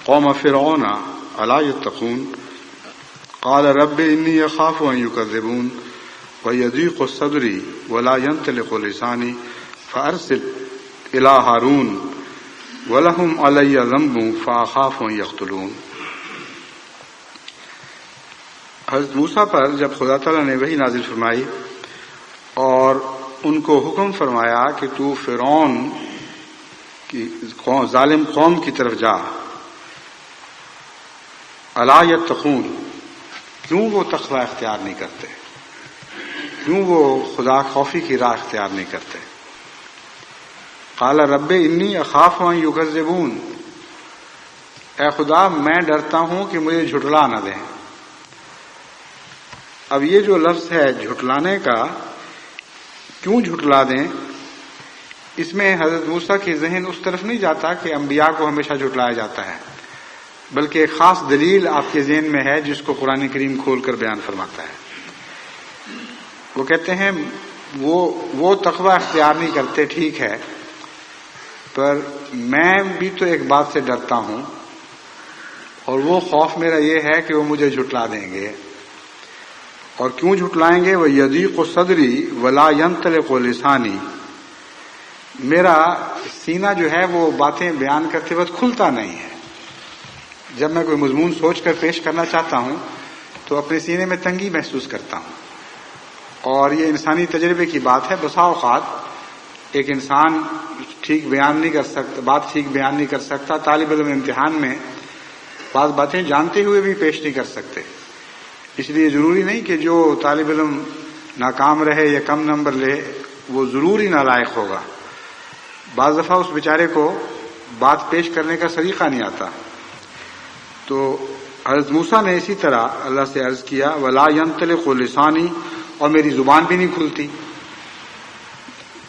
قَوْمَ فِرْعَوْنَ أَلَا يَتَّقُونَ قَالَ رَبِّ إِنِّي أَخَافُ أَن يُكَذِّبُونِ وَيَضِيقُ صَدْرِي وَلَا يَنطَلِقُ لِسَانِي فَأَرْسِلْ إِلَىٰ هَارُونَ وَلَهُمْ عَلَيَّ ذَنبٌ فَأَخَافُ أَن يَقْتُلُونِ. حضرت موسیٰ پر جب خدا تعالیٰ نے وحی نازل فرمائی اور ان کو حکم فرمایا کہ تو فرعون کی ظالم قوم کی طرف جا، الا یتقون، کیوں وہ تقوی اختیار نہیں کرتے، کیوں وہ خدا خوفی کی راہ اختیار نہیں کرتے. قال رب انی اخاف ان یکذبون، اے خدا میں ڈرتا ہوں کہ مجھے جھٹلا نہ دیں. اب یہ جو لفظ ہے جھٹلانے کا، کیوں جھٹلا دیں، اس میں حضرت موسیٰ کی ذہن اس طرف نہیں جاتا کہ انبیاء کو ہمیشہ جھٹلایا جاتا ہے، بلکہ ایک خاص دلیل آپ کے ذہن میں ہے جس کو قرآن کریم کھول کر بیان فرماتا ہے. وہ کہتے ہیں وہ تقوی اختیار نہیں کرتے، ٹھیک ہے، پر میں بھی تو ایک بات سے ڈرتا ہوں، اور وہ خوف میرا یہ ہے کہ وہ مجھے جھٹلا دیں گے. اور کیوں جھٹلائیں گے؟ وَيَضِيقُ صَدْرِي وَلَا يَنطَلِقُ لِسَانِي، میرا سینہ جو ہے وہ باتیں بیان کرتے وقت کھلتا نہیں ہے. جب میں کوئی مضمون سوچ کر پیش کرنا چاہتا ہوں تو اپنے سینے میں تنگی محسوس کرتا ہوں، اور یہ انسانی تجربے کی بات ہے. بسا اوقات ایک انسان ٹھیک بیان نہیں کر سکتا، بات ٹھیک بیان نہیں کر سکتا. طالب علم امتحان میں بعض باتیں جانتے ہوئے بھی پیش نہیں کر سکتے. اس لیے ضروری نہیں کہ جو طالب علم ناکام رہے یا کم نمبر لے وہ ضروری نالائق ہوگا. بعض دفعہ اس بیچارے کو بات پیش کرنے کا سلیقہ نہیں آتا. تو حضرت موسیٰ نے اسی طرح اللہ سے عرض کیا وَلَا يَنطَلِقُ لِسَانِي، اور میری زبان بھی نہیں کھلتی.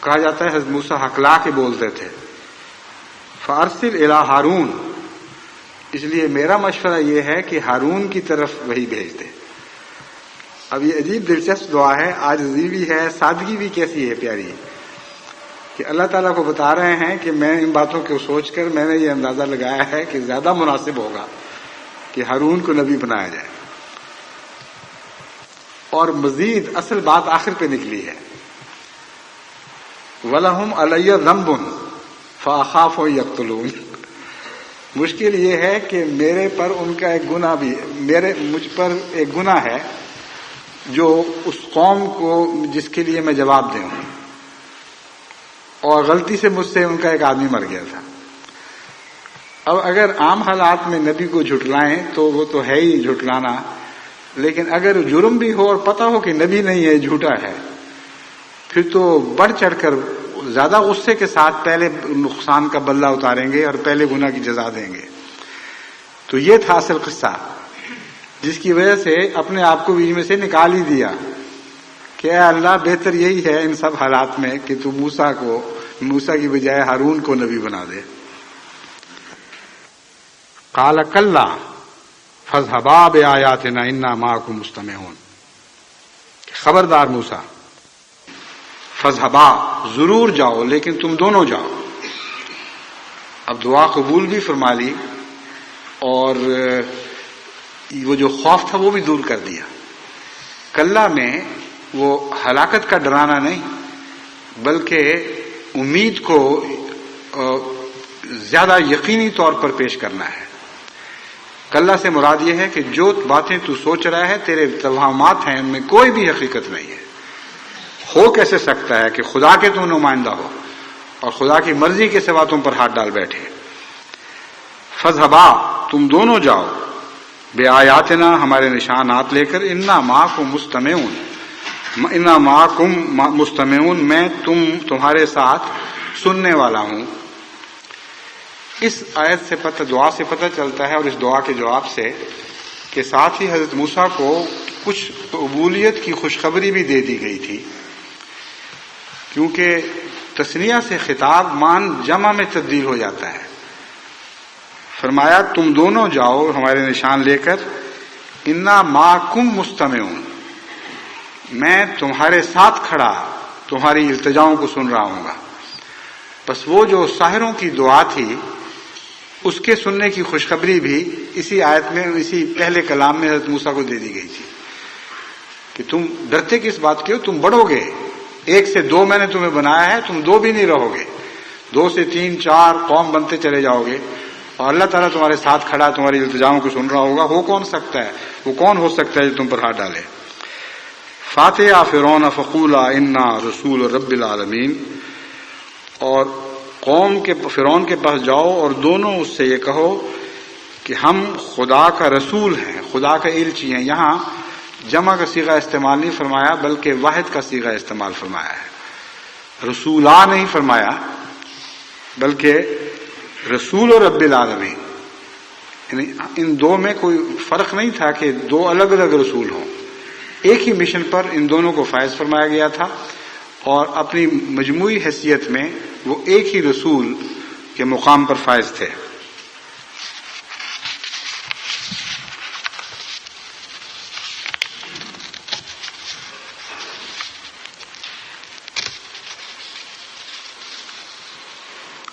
کہا جاتا ہے حضرت موسیٰ ہکلا کے بولتے تھے. فَأَرْسِلْ إِلَىٰ ہارون، اس لیے میرا مشورہ یہ ہے کہ ہارون کی طرف وہی بھیج دے. اب یہ عجیب دلچسپ دعا ہے، عاجزی بھی ہے، سادگی بھی کیسی ہے پیاری. کہ اللہ تعالیٰ کو بتا رہے ہیں کہ میں ان باتوں کو سوچ کر میں نے یہ اندازہ لگایا ہے کہ زیادہ مناسب ہوگا کہ ہارون کو نبی بنایا جائے. اور مزید اصل بات آخر پہ نکلی ہے، وَلَهُمْ عَلَيَّ ذَنْبٌ فَأَخَافُ أَن يَقْتُلُونِ. مشکل یہ ہے کہ میرے پر ان کا ایک گناہ بھی، مجھ پر ایک گناہ ہے جو اس قوم کو جس کے لیے میں جواب دوں، اور غلطی سے مجھ سے ان کا ایک آدمی مر گیا تھا. اب اگر عام حالات میں نبی کو جھٹلائیں تو وہ تو ہے ہی جھٹلانا، لیکن اگر جرم بھی ہو اور پتہ ہو کہ نبی نہیں ہے، جھوٹا ہے، پھر تو بڑھ چڑھ کر زیادہ غصے کے ساتھ پہلے نقصان کا بدلہ اتاریں گے اور پہلے گناہ کی جزا دیں گے. تو یہ تھا اصل قصہ، جس کی وجہ سے اپنے آپ کو بیچ میں سے نکال ہی دیا کہ اے اللہ، بہتر یہی ہے ان سب حالات میں کہ تو موسیٰ کی بجائے ہارون کو نبی بنا دے. قال کلا فاذهبا بآیاتنا انا معکم مستمعون. خبردار موسیٰ، فاذهبا، ضرور جاؤ، لیکن تم دونوں جاؤ. اب دعا قبول بھی فرما لی اور وہ جو خوف تھا وہ بھی دور کر دیا. کلا میں وہ ہلاکت کا ڈرانا نہیں، بلکہ امید کو زیادہ یقینی طور پر پیش کرنا ہے. کلا سے مراد یہ ہے کہ جو باتیں تو سوچ رہا ہے، تیرے توہمات ہیں، ان میں کوئی بھی حقیقت نہیں ہے. ہو کیسے سکتا ہے کہ خدا کے تم نمائندہ ہو اور خدا کی مرضی کے سوا تم پر ہاتھ ڈال بیٹھے. فاذهبا، تم دونوں جاؤ، بآیاتنا، ہمارے نشانات لے کر، انا معکم مستمعون، انا معکم مستمعون، میں تمہارے ساتھ سننے والا ہوں. اس آیت سے دعا سے پتہ چلتا ہے، اور اس دعا کے جواب سے، کہ ساتھ ہی حضرت موسیٰ کو کچھ قبولیت کی خوشخبری بھی دے دی گئی تھی، کیونکہ تثنیہ سے خطاب مان جمع میں تبدیل ہو جاتا ہے. فرمایا تم دونوں جاؤ ہمارے نشان لے کر، انا معکم مستمعون، میں تمہارے ساتھ کھڑا تمہاری التجاؤں کو سن رہا ہوں گا. بس وہ جو ساحروں کی دعا تھی اس کے سننے کی خوشخبری بھی اسی آیت میں، اسی پہلے کلام میں حضرت موسیٰ کو دے دی گئی تھی کہ تم ڈرتے کس بات کے ہو، تم بڑھو گے، 1 سے 2 میں نے تمہیں بنایا ہے، تم 2 بھی نہیں رہو گے، 2 سے 3 4 قوم بنتے چلے جاؤ گے، اور اللہ تعالیٰ تمہارے ساتھ کھڑا تمہاری التجاؤں کو سن رہا ہوگا. وہ کون ہو سکتا ہے جو تم پر ہاتھ ڈالے. فاتحہ فرعون فقولا انا رسول رب العالمین، اور فرعون کے پاس جاؤ اور دونوں اس سے یہ کہو کہ ہم خدا کا رسول ہیں، خدا کا ایلچی ہیں. یہاں جمع کا صیغہ استعمال نہیں فرمایا بلکہ واحد کا صیغہ استعمال فرمایا ہے. رسولہ نہیں فرمایا بلکہ رسول اور رب العالمین. یعنی ان 2 میں کوئی فرق نہیں تھا کہ 2 الگ الگ رسول ہوں، ایک ہی مشن پر ان دونوں کو فائز فرمایا گیا تھا، اور اپنی مجموعی حیثیت میں وہ ایک ہی رسول کے مقام پر فائز تھے.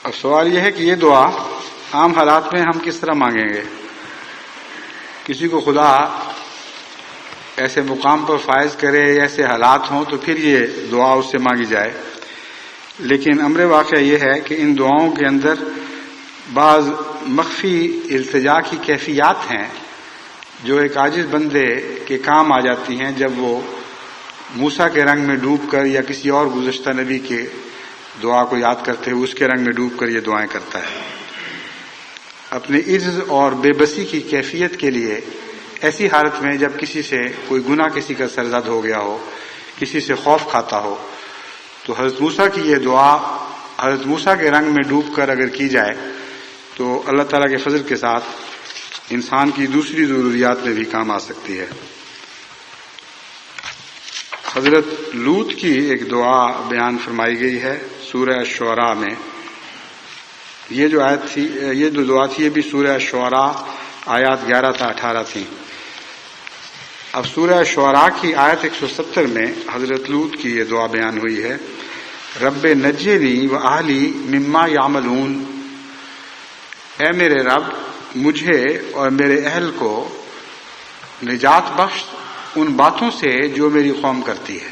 اب سوال یہ ہے کہ یہ دعا عام حالات میں ہم کس طرح مانگیں گے؟ کسی کو خدا ایسے مقام پر فائز کرے، ایسے حالات ہوں تو پھر یہ دعا اس سے مانگی جائے. لیکن امر واقعہ یہ ہے کہ ان دعاؤں کے اندر بعض مخفی التجا کی کیفیات ہیں جو ایک عاجز بندے کے کام آ جاتی ہیں جب وہ موسیٰ کے رنگ میں ڈوب کر یا کسی اور گزشتہ نبی کے دعا کو یاد کرتے ہوئے اس کے رنگ میں ڈوب کر یہ دعائیں کرتا ہے. اپنے عجز اور بے بسی کی کیفیت کے لیے ایسی حالت میں جب کسی سے کوئی گناہ کسی کا سرزد ہو گیا ہو، کسی سے خوف کھاتا ہو، تو حضرت موسیٰ کی یہ دعا حضرت موسیٰ کے رنگ میں ڈوب کر اگر کی جائے تو اللہ تعالیٰ کے فضل کے ساتھ انسان کی دوسری ضروریات میں بھی کام آ سکتی ہے. حضرت لوط کی ایک دعا بیان فرمائی گئی ہے سورہ شعراء میں. یہ جو آیت تھی، یہ جو دعا تھی، یہ بھی سورہ شعراء آیات 11 تا 18 تھیں. اب سورہ شعراء کی آیت 170 میں حضرت لوط کی یہ دعا بیان ہوئی ہے. رب نجنی و اہلی مما یعملون، اے میرے رب مجھے اور میرے اہل کو نجات بخش ان باتوں سے جو میری قوم کرتی ہے۔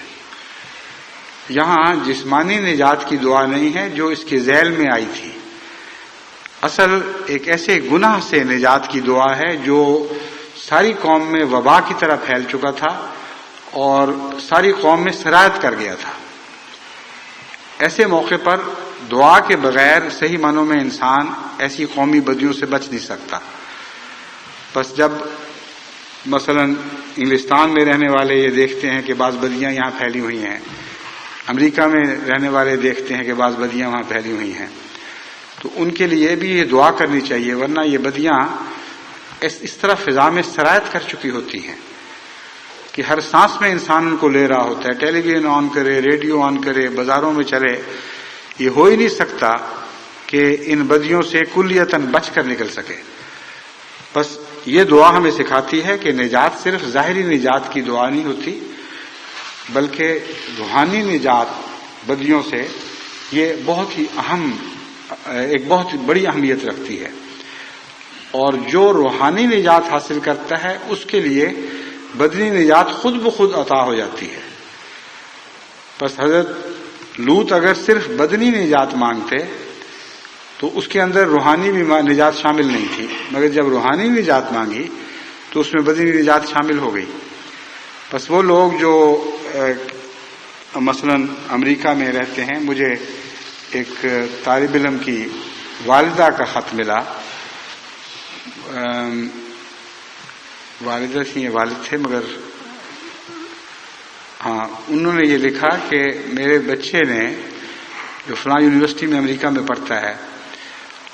یہاں جسمانی نجات کی دعا نہیں ہے جو اس کے ذیل میں آئی تھی، اصل ایک ایسے گناہ سے نجات کی دعا ہے جو ساری قوم میں وبا کی طرح پھیل چکا تھا اور ساری قوم میں سرایت کر گیا تھا۔ ایسے موقع پر دعا کے بغیر صحیح معنوں میں انسان ایسی قومی بدیوں سے بچ نہیں سکتا۔ بس جب مثلا انگلستان میں رہنے والے یہ دیکھتے ہیں کہ بعض بدیاں یہاں پھیلی ہوئی ہیں، امریکہ میں رہنے والے دیکھتے ہیں کہ بعض بدیاں وہاں پھیلی ہوئی ہیں، تو ان کے لیے بھی یہ دعا کرنی چاہیے، ورنہ یہ بدیاں اس طرح فضا میں سرایت کر چکی ہوتی ہیں کہ ہر سانس میں انسان ان کو لے رہا ہوتا ہے۔ ٹیلی ویژن آن کرے، ریڈیو آن کرے، بازاروں میں چلے، یہ ہو ہی نہیں سکتا کہ ان بدیوں سے کلیتاً بچ کر نکل سکے۔ بس یہ دعا ہمیں سکھاتی ہے کہ نجات صرف ظاہری نجات کی دعا نہیں ہوتی، بلکہ روحانی نجات بدیوں سے یہ بہت ہی ایک بہت بڑی اہمیت رکھتی ہے، اور جو روحانی نجات حاصل کرتا ہے اس کے لیے بدنی نجات خود بخود عطا ہو جاتی ہے۔ بس حضرت لوط اگر صرف بدنی نجات مانگتے تو اس کے اندر روحانی بھی نجات شامل نہیں تھی، مگر جب روحانی نجات مانگی تو اس میں بدنی نجات شامل ہو گئی۔ بس وہ لوگ جو مثلا امریکہ میں رہتے ہیں، مجھے ایک طالب علم کی والدہ کا خط ملا، والدہ تھی، والد تھے مگر ہاں، انہوں نے یہ لکھا کہ میرے بچے نے جو فلاں یونیورسٹی میں امریکہ میں پڑھتا ہے،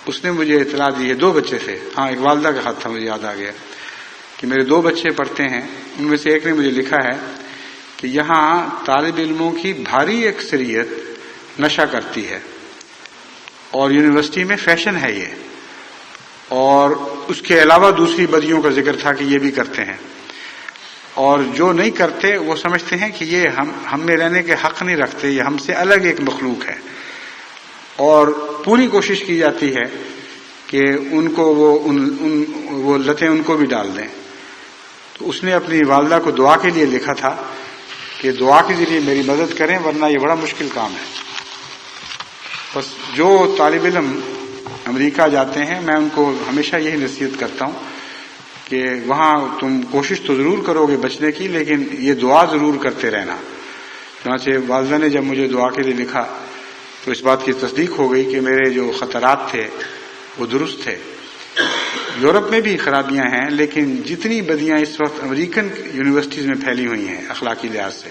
اس نے مجھے اطلاع دی ہے، 2 بچے تھے، ہاں ایک والدہ کا خط تھا، مجھے یاد آ گیا کہ میرے 2 بچے پڑھتے ہیں، ان میں سے ایک نے مجھے لکھا ہے کہ یہاں طالب علموں کی بھاری اکثریت نشہ کرتی ہے اور یونیورسٹی میں فیشن ہے یہ، اور اس کے علاوہ دوسری بدیوں کا ذکر تھا کہ یہ بھی کرتے ہیں، اور جو نہیں کرتے وہ سمجھتے ہیں کہ یہ ہم میں رہنے کے حق نہیں رکھتے، یہ ہم سے الگ ایک مخلوق ہے، اور پوری کوشش کی جاتی ہے کہ ان کو وہ لتیں ان کو بھی ڈال دیں۔ تو اس نے اپنی والدہ کو دعا کے لیے لکھا تھا کہ دعا کے ذریعے میری مدد کریں ورنہ یہ بڑا مشکل کام ہے۔ بس جو طالب علم امریکہ جاتے ہیں، میں ان کو ہمیشہ یہی نصیحت کرتا ہوں کہ وہاں تم کوشش تو ضرور کرو گے بچنے کی، لیکن یہ دعا ضرور کرتے رہنا۔ چنانچہ والدہ نے جب مجھے دعا کے لیے لکھا تو اس بات کی تصدیق ہو گئی کہ میرے جو خطرات تھے وہ درست تھے۔ یورپ میں بھی خرابیاں ہیں، لیکن جتنی بدیاں اس وقت امریکن یونیورسٹیز میں پھیلی ہوئی ہیں اخلاقی لحاظ سے،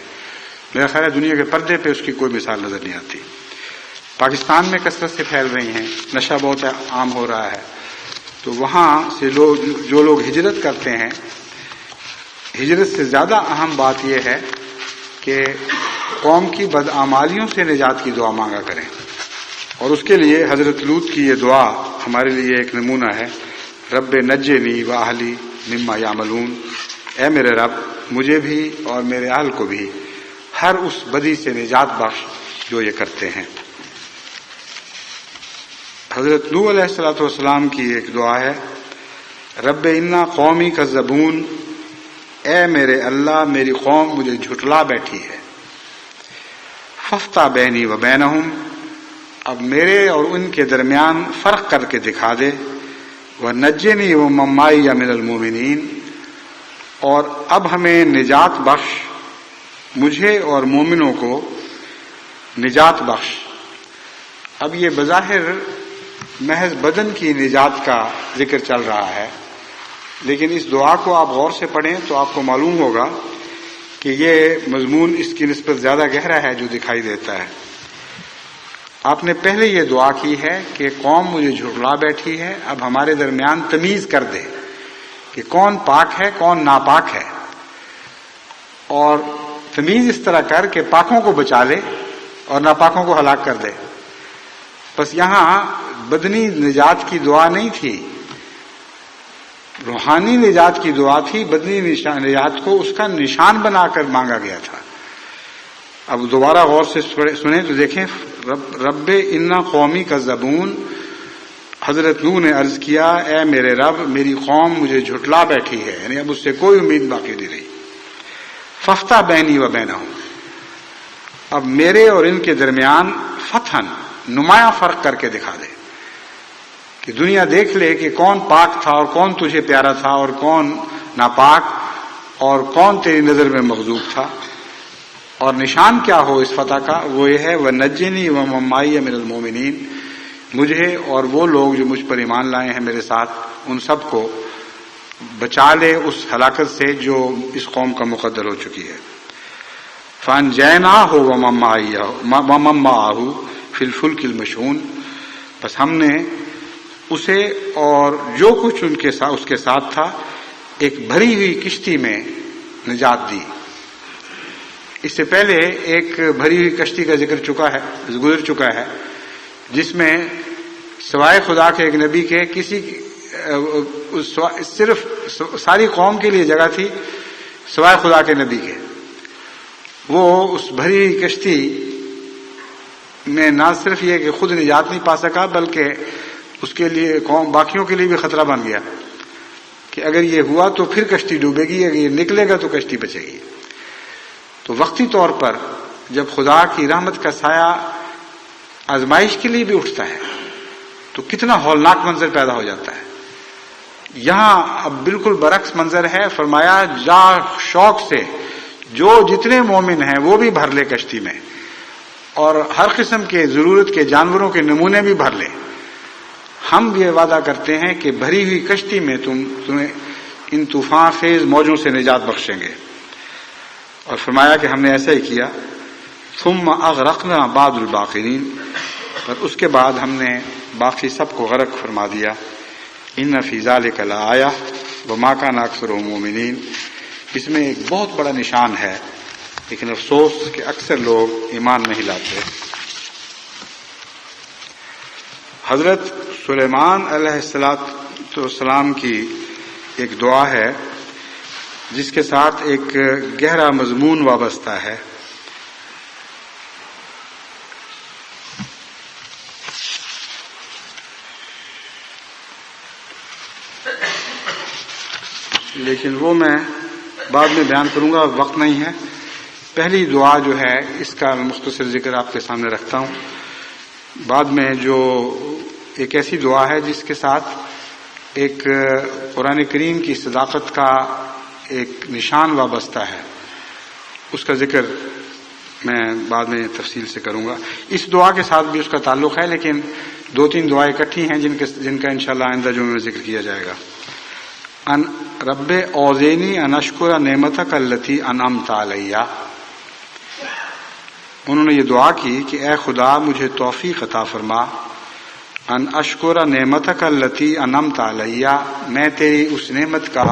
میرا خیال ہے دنیا کے پردے پہ اس کی کوئی مثال نظر نہیں آتی۔ پاکستان میں کثرت سے پھیل رہی ہیں، نشہ بہت عام ہو رہا ہے، تو وہاں سے جو لوگ ہجرت کرتے ہیں، ہجرت سے زیادہ اہم بات یہ ہے کہ قوم کی بدعمالیوں سے نجات کی دعا مانگا کریں، اور اس کے لیے حضرت لوط کی یہ دعا ہمارے لیے ایک نمونہ ہے۔ رب نجنی و اہلی مما یعملون، اے میرے رب مجھے بھی اور میرے اہل کو بھی ہر اس بدی سے نجات بخش جو یہ کرتے ہیں۔ حضرت نوح علیہ الصلوۃ والسلام کی ایک دعا ہے، رب انا قومی کذبون، اے میرے اللہ میری قوم مجھے جھٹلا بیٹھی ہے، فافتح بینی و بینہم، اب میرے اور ان کے درمیان فرق کر کے دکھا دے، ونجنی ومن معی من المؤمنین، اور اب ہمیں نجات بخش، مجھے اور مومنوں کو نجات بخش۔ اب یہ بظاہر محض بدن کی نجات کا ذکر چل رہا ہے، لیکن اس دعا کو آپ غور سے پڑھیں تو آپ کو معلوم ہوگا کہ یہ مضمون اس کی نسبت زیادہ گہرا ہے جو دکھائی دیتا ہے۔ آپ نے پہلے یہ دعا کی ہے کہ قوم مجھے جھٹلا بیٹھی ہے، اب ہمارے درمیان تمیز کر دے کہ کون پاک ہے کون ناپاک ہے، اور تمیز اس طرح کر کہ پاکوں کو بچا لے اور ناپاکوں کو ہلاک کر دے۔ بس یہاں بدنی نجات کی دعا نہیں تھی، روحانی نجات کی دعا تھی۔ بدنی نجات کو اس کا نشان بنا کر مانگا گیا تھا اب دوبارہ غور سے سنیں تو دیکھیں، رب انا قومی کا زبون، حضرت نوح نے عرض کیا اے میرے رب میری قوم مجھے جھٹلا بیٹھی ہے، یعنی اب اس سے کوئی امید باقی نہیں رہی. ففتح بینی و بینہم، اب میرے اور ان کے درمیان فتحن نمایاں فرق کر کے دکھا دے کہ دنیا دیکھ لے کہ کون پاک تھا اور کون تجھے پیارا تھا اور کون ناپاک اور کون تیری نظر میں مغضوب تھا. اور نشان کیا ہو اس فتح کا، وہ یہ ہے وَنَجِّنِي وَمَن مَّعِيَ مِنَ الْمُؤْمِنِينَ، مجھے اور وہ لوگ جو مجھ پر ایمان لائے ہیں میرے ساتھ ان سب کو بچا لے اس ہلاکت سے جو اس قوم کا مقدر ہو چکی ہے. فَأَنجَيْنَاهُ وَمَن مَّعَهُ فِي الْفُلْكِ الْمَشْحُونِ، بس ہم نے اسے اور جو کچھ اس کے ساتھ تھا ایک بھری ہوئی کشتی میں نجات دی. اس سے پہلے ایک بھری ہوئی کشتی کا ذکر گزر چکا ہے جس میں سوائے خدا کے ایک نبی کے صرف ساری قوم کے لیے جگہ تھی سوائے خدا کے نبی کے. وہ اس بھری ہوئی کشتی میں نہ صرف یہ کہ خود نجات نہیں پا سکا بلکہ اس کے لیے قوم باقیوں کے لیے بھی خطرہ بن گیا کہ اگر یہ ہوا تو پھر کشتی ڈوبے گی، اگر یہ نکلے گا تو کشتی بچے گی. تو وقتی طور پر جب خدا کی رحمت کا سایہ آزمائش کے لیے بھی اٹھتا ہے تو کتنا ہولناک منظر پیدا ہو جاتا ہے. یہاں اب بالکل برعکس منظر ہے. فرمایا جا شوق سے جو جتنے مومن ہیں وہ بھی بھر لے کشتی میں اور ہر قسم کے ضرورت کے جانوروں کے نمونے بھی بھر لے. ہم بھی وعدہ کرتے ہیں کہ بھری ہوئی کشتی میں تمہیں ان طوفان خیز موجوں سے نجات بخشیں گے. اور فرمایا کہ ہم نے ایسا ہی کیا. ثم اغرقنا بعد الباقرین، پر اس کے بعد ہم نے باقی سب کو غرق فرما دیا. ان فی ذلک لآیہ وما کان اکثرهم مؤمنین، اس میں ایک بہت بڑا نشان ہے لیکن افسوس کہ اکثر لوگ ایمان نہیں لاتے. حضرت سلیمان علیہ السلام کی ایک دعا ہے جس کے ساتھ ایک گہرا مضمون وابستہ ہے. لیکن وہ میں بعد میں بیان کروں گا، وقت نہیں ہے. پہلی دعا جو ہے اس کا مختصر ذکر آپ کے سامنے رکھتا ہوں. بعد میں جو ایک ایسی دعا ہے جس کے ساتھ ایک قرآن کریم کی صداقت کا ایک نشان وابستہ ہے، اس کا ذکر میں بعد میں تفصیل سے کروں گا. اس دعا کے ساتھ بھی اس کا تعلق ہے لیکن دو تین دعائیں اکٹھی ہیں جن کا انشاءاللہ آئندہ جمعے میں ذکر کیا جائے گا. ان رب اوزینی ان اشکر نعمتک التی انعمت علیہ، انہوں نے یہ دعا کی کہ اے خدا مجھے توفیق عطا فرما، ان اشکر نعمتک التی انعمت علیہ، میں تیری اس نعمت کا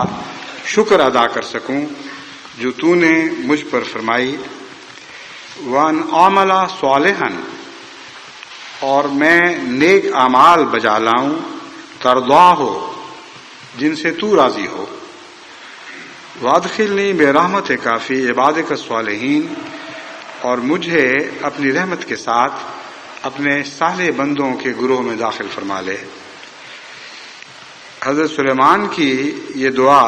شکر ادا کر سکوں جو تو نے مجھ پر فرمائی. وان اعمل صالحا، اور میں نیک اعمال بجا لاؤں، ترضا ہو جن سے تو راضی ہو. وادخلنی برحمتک فی عبادک الصالحین، اور مجھے اپنی رحمت کے ساتھ اپنے صالح بندوں کے گروہ میں داخل فرما لے. حضرت سلیمان کی یہ دعا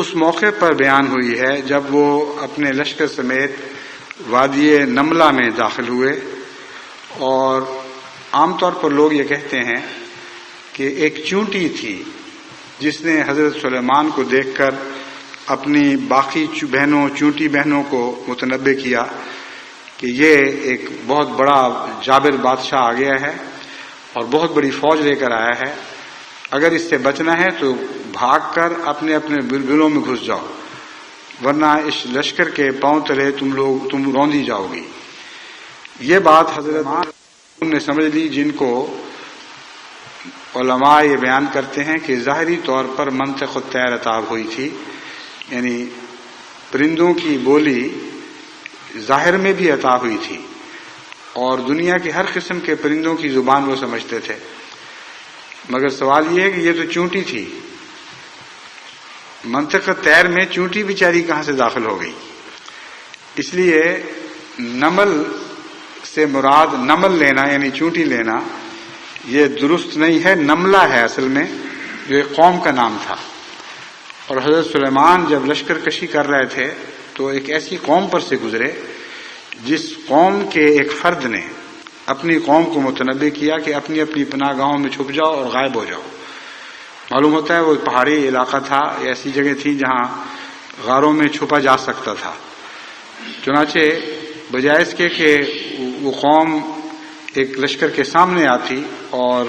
اس موقع پر بیان ہوئی ہے جب وہ اپنے لشکر سمیت وادی نملہ میں داخل ہوئے. اور عام طور پر لوگ یہ کہتے ہیں کہ ایک چونٹی تھی جس نے حضرت سلیمان کو دیکھ کر اپنی باقی چونٹی بہنوں کو متنبع کیا کہ یہ ایک بہت بڑا جابر بادشاہ آ گیا ہے اور بہت بڑی فوج لے کر آیا ہے، اگر اس سے بچنا ہے تو بھاگ کر اپنے اپنے بلبلوں میں گھس جاؤ ورنہ اس لشکر کے پاؤں تلے تم روندی جاؤ گی. یہ بات حضرت نے سمجھ لی، جن کو علماء یہ بیان کرتے ہیں کہ ظاہری طور پر منطق الطیر عطا ہوئی تھی، یعنی پرندوں کی بولی ظاہر میں بھی عطا ہوئی تھی اور دنیا کے ہر قسم کے پرندوں کی زبان وہ سمجھتے تھے. مگر سوال یہ ہے کہ یہ تو چونٹی تھی، منطق الطیر میں چونٹی بیچاری کہاں سے داخل ہو گئی؟ اس لیے نمل سے مراد نمل لینا یعنی چونٹی لینا یہ درست نہیں ہے، نملہ ہے اصل میں، جو ایک قوم کا نام تھا۔ اور حضرت سلیمان جب لشکر کشی کر رہے تھے تو ایک ایسی قوم پر سے گزرے جس قوم کے ایک فرد نے اپنی قوم کو متنبع کیا کہ اپنی اپنی پناہ گاہوں میں چھپ جاؤ اور غائب ہو جاؤ۔ معلوم ہوتا ہے وہ پہاڑی علاقہ تھا، ایسی جگہ تھی جہاں غاروں میں چھپا جا سکتا تھا۔ چنانچہ بجائے اس کے کہ وہ قوم ایک لشکر کے سامنے آتی اور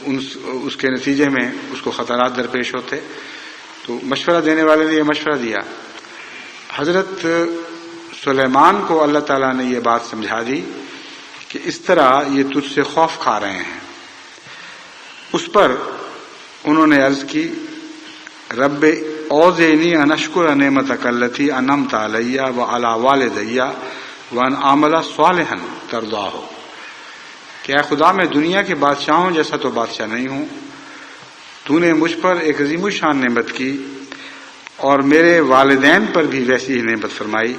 اس کے نتیجے میں اس کو خطرات درپیش ہوتے، تو مشورہ دینے والے نے یہ مشورہ دیا۔ حضرت سلیمان کو اللہ تعالیٰ نے یہ بات سمجھا دی کہ اس طرح یہ تجھ سے خوف کھا رہے ہیں۔ اس پر انہوں نے عرض کی، رب اوزعنی ان اشکر نعمتک التی انعمت علی وعلی والدی وان اعمل صالحا ترضاہ، کہ اے خدا میں دنیا کے بادشاہوں جیسا تو بادشاہ نہیں ہوں، تو نے مجھ پر ایک عظیم الشان نعمت کی اور میرے والدین پر بھی ویسی ہی نعمت فرمائی،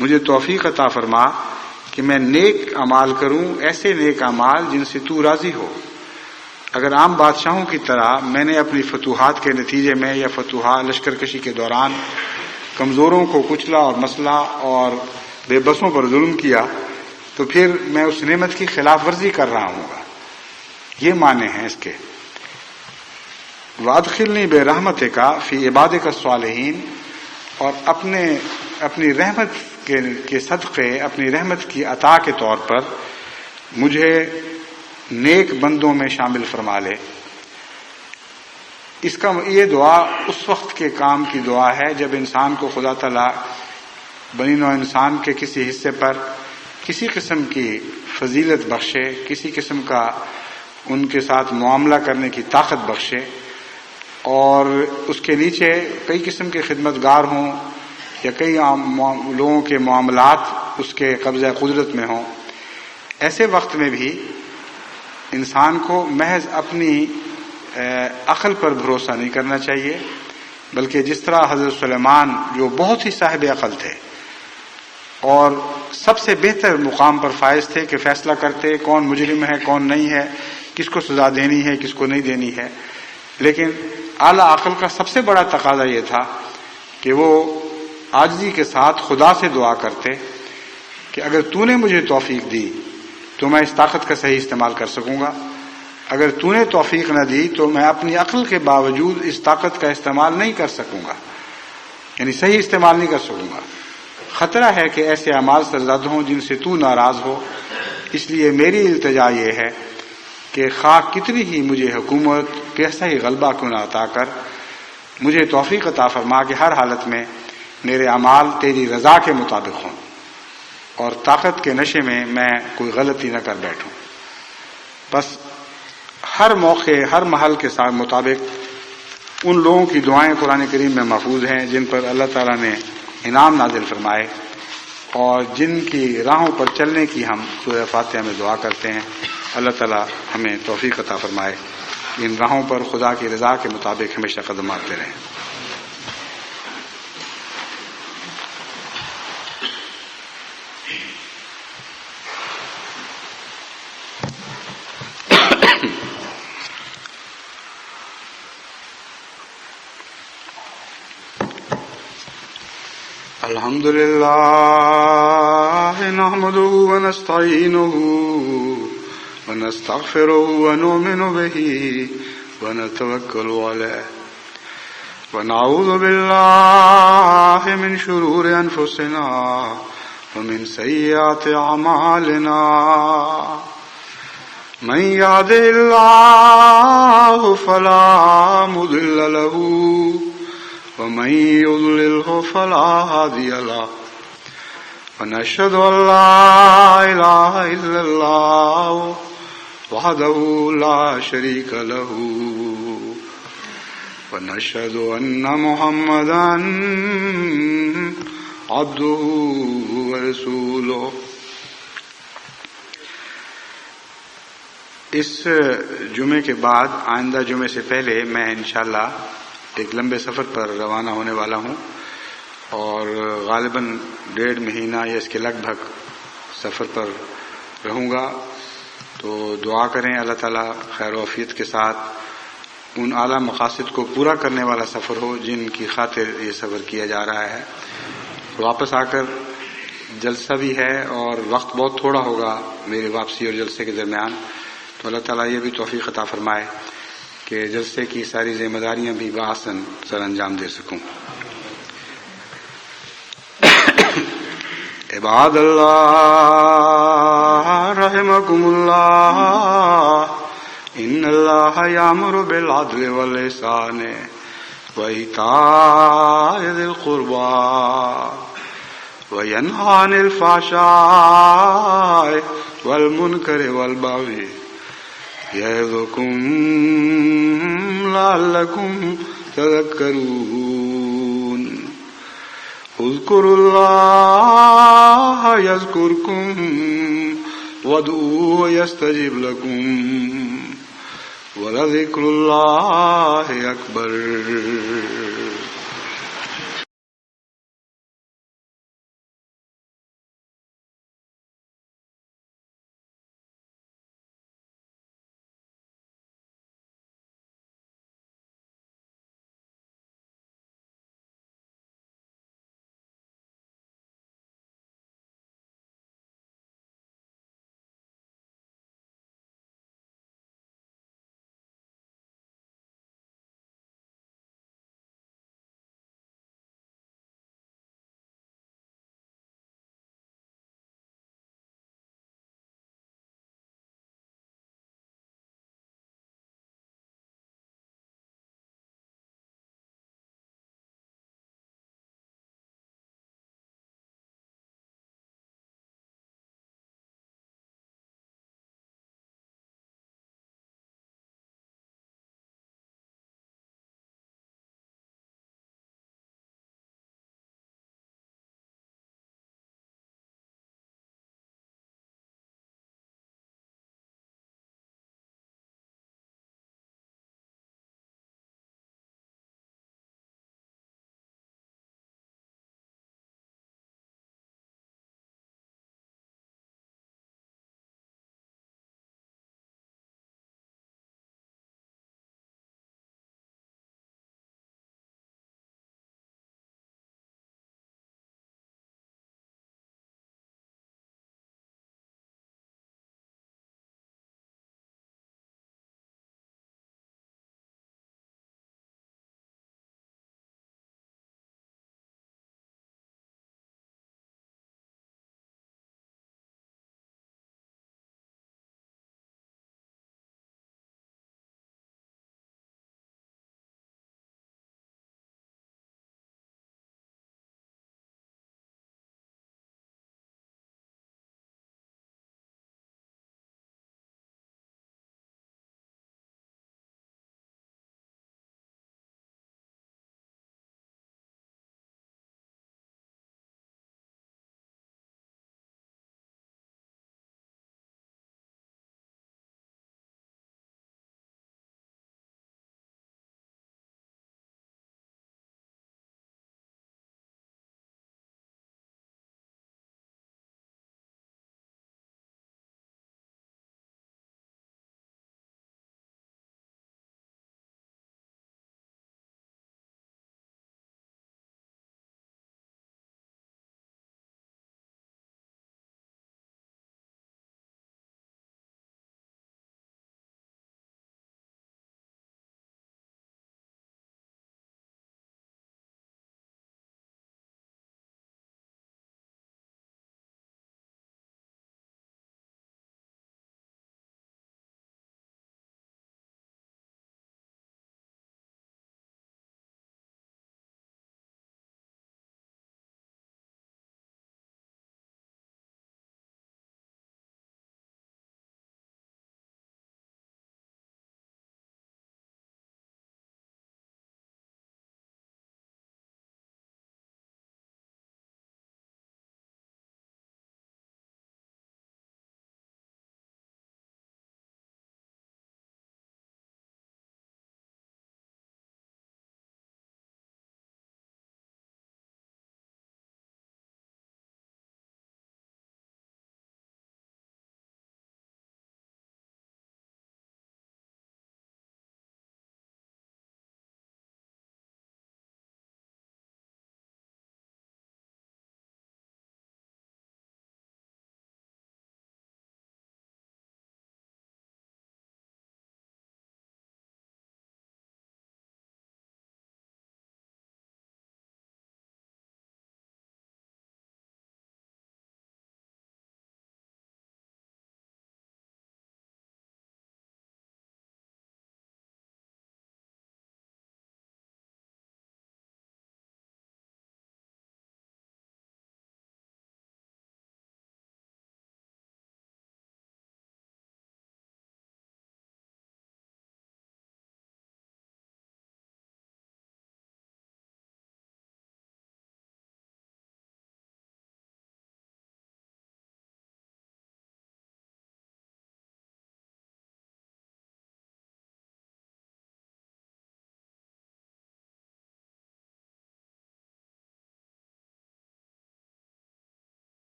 مجھے توفیق عطا فرما کہ میں نیک اعمال کروں، ایسے نیک اعمال جن سے تو راضی ہو۔ اگر عام بادشاہوں کی طرح میں نے اپنی فتوحات کے نتیجے میں یا فتوحات لشکر کشی کے دوران کمزوروں کو کچلا اور مسلا اور بے بسوں پر ظلم کیا تو پھر میں اس نعمت کی خلاف ورزی کر رہا ہوں گا۔ یہ معنی ہیں اس کے۔ وادخلنی برحمتک فی عبادک الصالحین، اور اپنی رحمت کے صدقے، اپنی رحمت کی عطا کے طور پر مجھے نیک بندوں میں شامل فرما لے۔ اس کا یہ دعا اس وقت کے کام کی دعا ہے جب انسان کو خدا تعالیٰ بنی نوع انسان کے کسی حصے پر کسی قسم کی فضیلت بخشے، کسی قسم کا ان کے ساتھ معاملہ کرنے کی طاقت بخشے، اور اس کے نیچے کئی قسم کے خدمتگار ہوں یا کئی لوگوں کے معاملات اس کے قبضہ قدرت میں ہوں۔ ایسے وقت میں بھی انسان کو محض اپنی عقل پر بھروسہ نہیں کرنا چاہیے، بلکہ جس طرح حضرت سلیمان جو بہت ہی صاحب عقل تھے اور سب سے بہتر مقام پر فائز تھے کہ فیصلہ کرتے کون مجرم ہے کون نہیں ہے، کس کو سزا دینی ہے کس کو نہیں دینی ہے، لیکن اعلیٰ عقل کا سب سے بڑا تقاضا یہ تھا کہ وہ عاجزی کے ساتھ خدا سے دعا کرتے کہ اگر تو نے مجھے توفیق دی تو میں اس طاقت کا صحیح استعمال کر سکوں گا، اگر تو نے توفیق نہ دی تو میں اپنی عقل کے باوجود اس طاقت کا استعمال نہیں کر سکوں گا، یعنی صحیح استعمال نہیں کر سکوں گا۔ خطرہ ہے کہ ایسے اعمال سرزد ہوں جن سے تو ناراض ہو، اس لیے میری التجا یہ ہے کہ خواہ کتنی ہی مجھے حکومت کیسا ہی غلبہ کیوں نہ عطا کر، مجھے توفیق عطا فرما کہ ہر حالت میں میرے اعمال تیری رضا کے مطابق ہوں اور طاقت کے نشے میں کوئی غلطی نہ کر بیٹھوں۔ بس ہر موقع ہر محل کے ساتھ مطابق ان لوگوں کی دعائیں قرآن کریم میں محفوظ ہیں جن پر اللہ تعالیٰ نے انعام نازل فرمائے اور جن کی راہوں پر چلنے کی ہم سورہ فاتحہ میں دعا کرتے ہیں۔ اللہ تعالیٰ ہمیں توفیق عطا فرمائے ان راہوں پر خدا کی رضا کے مطابق ہمیشہ قدم آتے رہیں۔ الحمد للہ نحمده ونستعینه ونستغفره ونؤمن به ونتوکل علیہ ونعوذ باللہ من شرور انفسنا ومن سیئات اعمالنا من یهده اللہ فلا مضل له ومن يضلله فلا هادي له ونشهد أن لا إله إلا الله وحده لا شريك له ونشهد أن محمدا عبده ورسوله۔ اس جمعے کے بعد آئندہ جمعے سے پہلے میں انشاءاللہ ایک لمبے سفر پر روانہ ہونے والا ہوں، اور غالباً 1.5 مہینہ یا اس کے لگ بھگ سفر پر رہوں گا. تو دعا کریں اللہ تعالیٰ خیر و عافیت کے ساتھ ان اعلیٰ مقاصد کو پورا کرنے والا سفر ہو جن کی خاطر یہ سفر کیا جا رہا ہے. واپس آ کر جلسہ بھی ہے اور وقت بہت تھوڑا ہوگا میری واپسی اور جلسے کے درمیان. تو اللہ تعالیٰ یہ بھی توفیق عطا فرمائے کہ جلسے کی ساری ذمہ داریاں بھی بآسن سر انجام دے سکوں. عباد اللہ رحمکم اللہ ان اللہ یامر بالعدل والإحسان وإیتاء ذی القربى وینہی عن الفحشاء والمنکر والبغی یعظکم لعلکم تذکرون. اذکروا اللہ یذکرکم وادعوہ یستجب لکم ولذکر اللہ اکبر.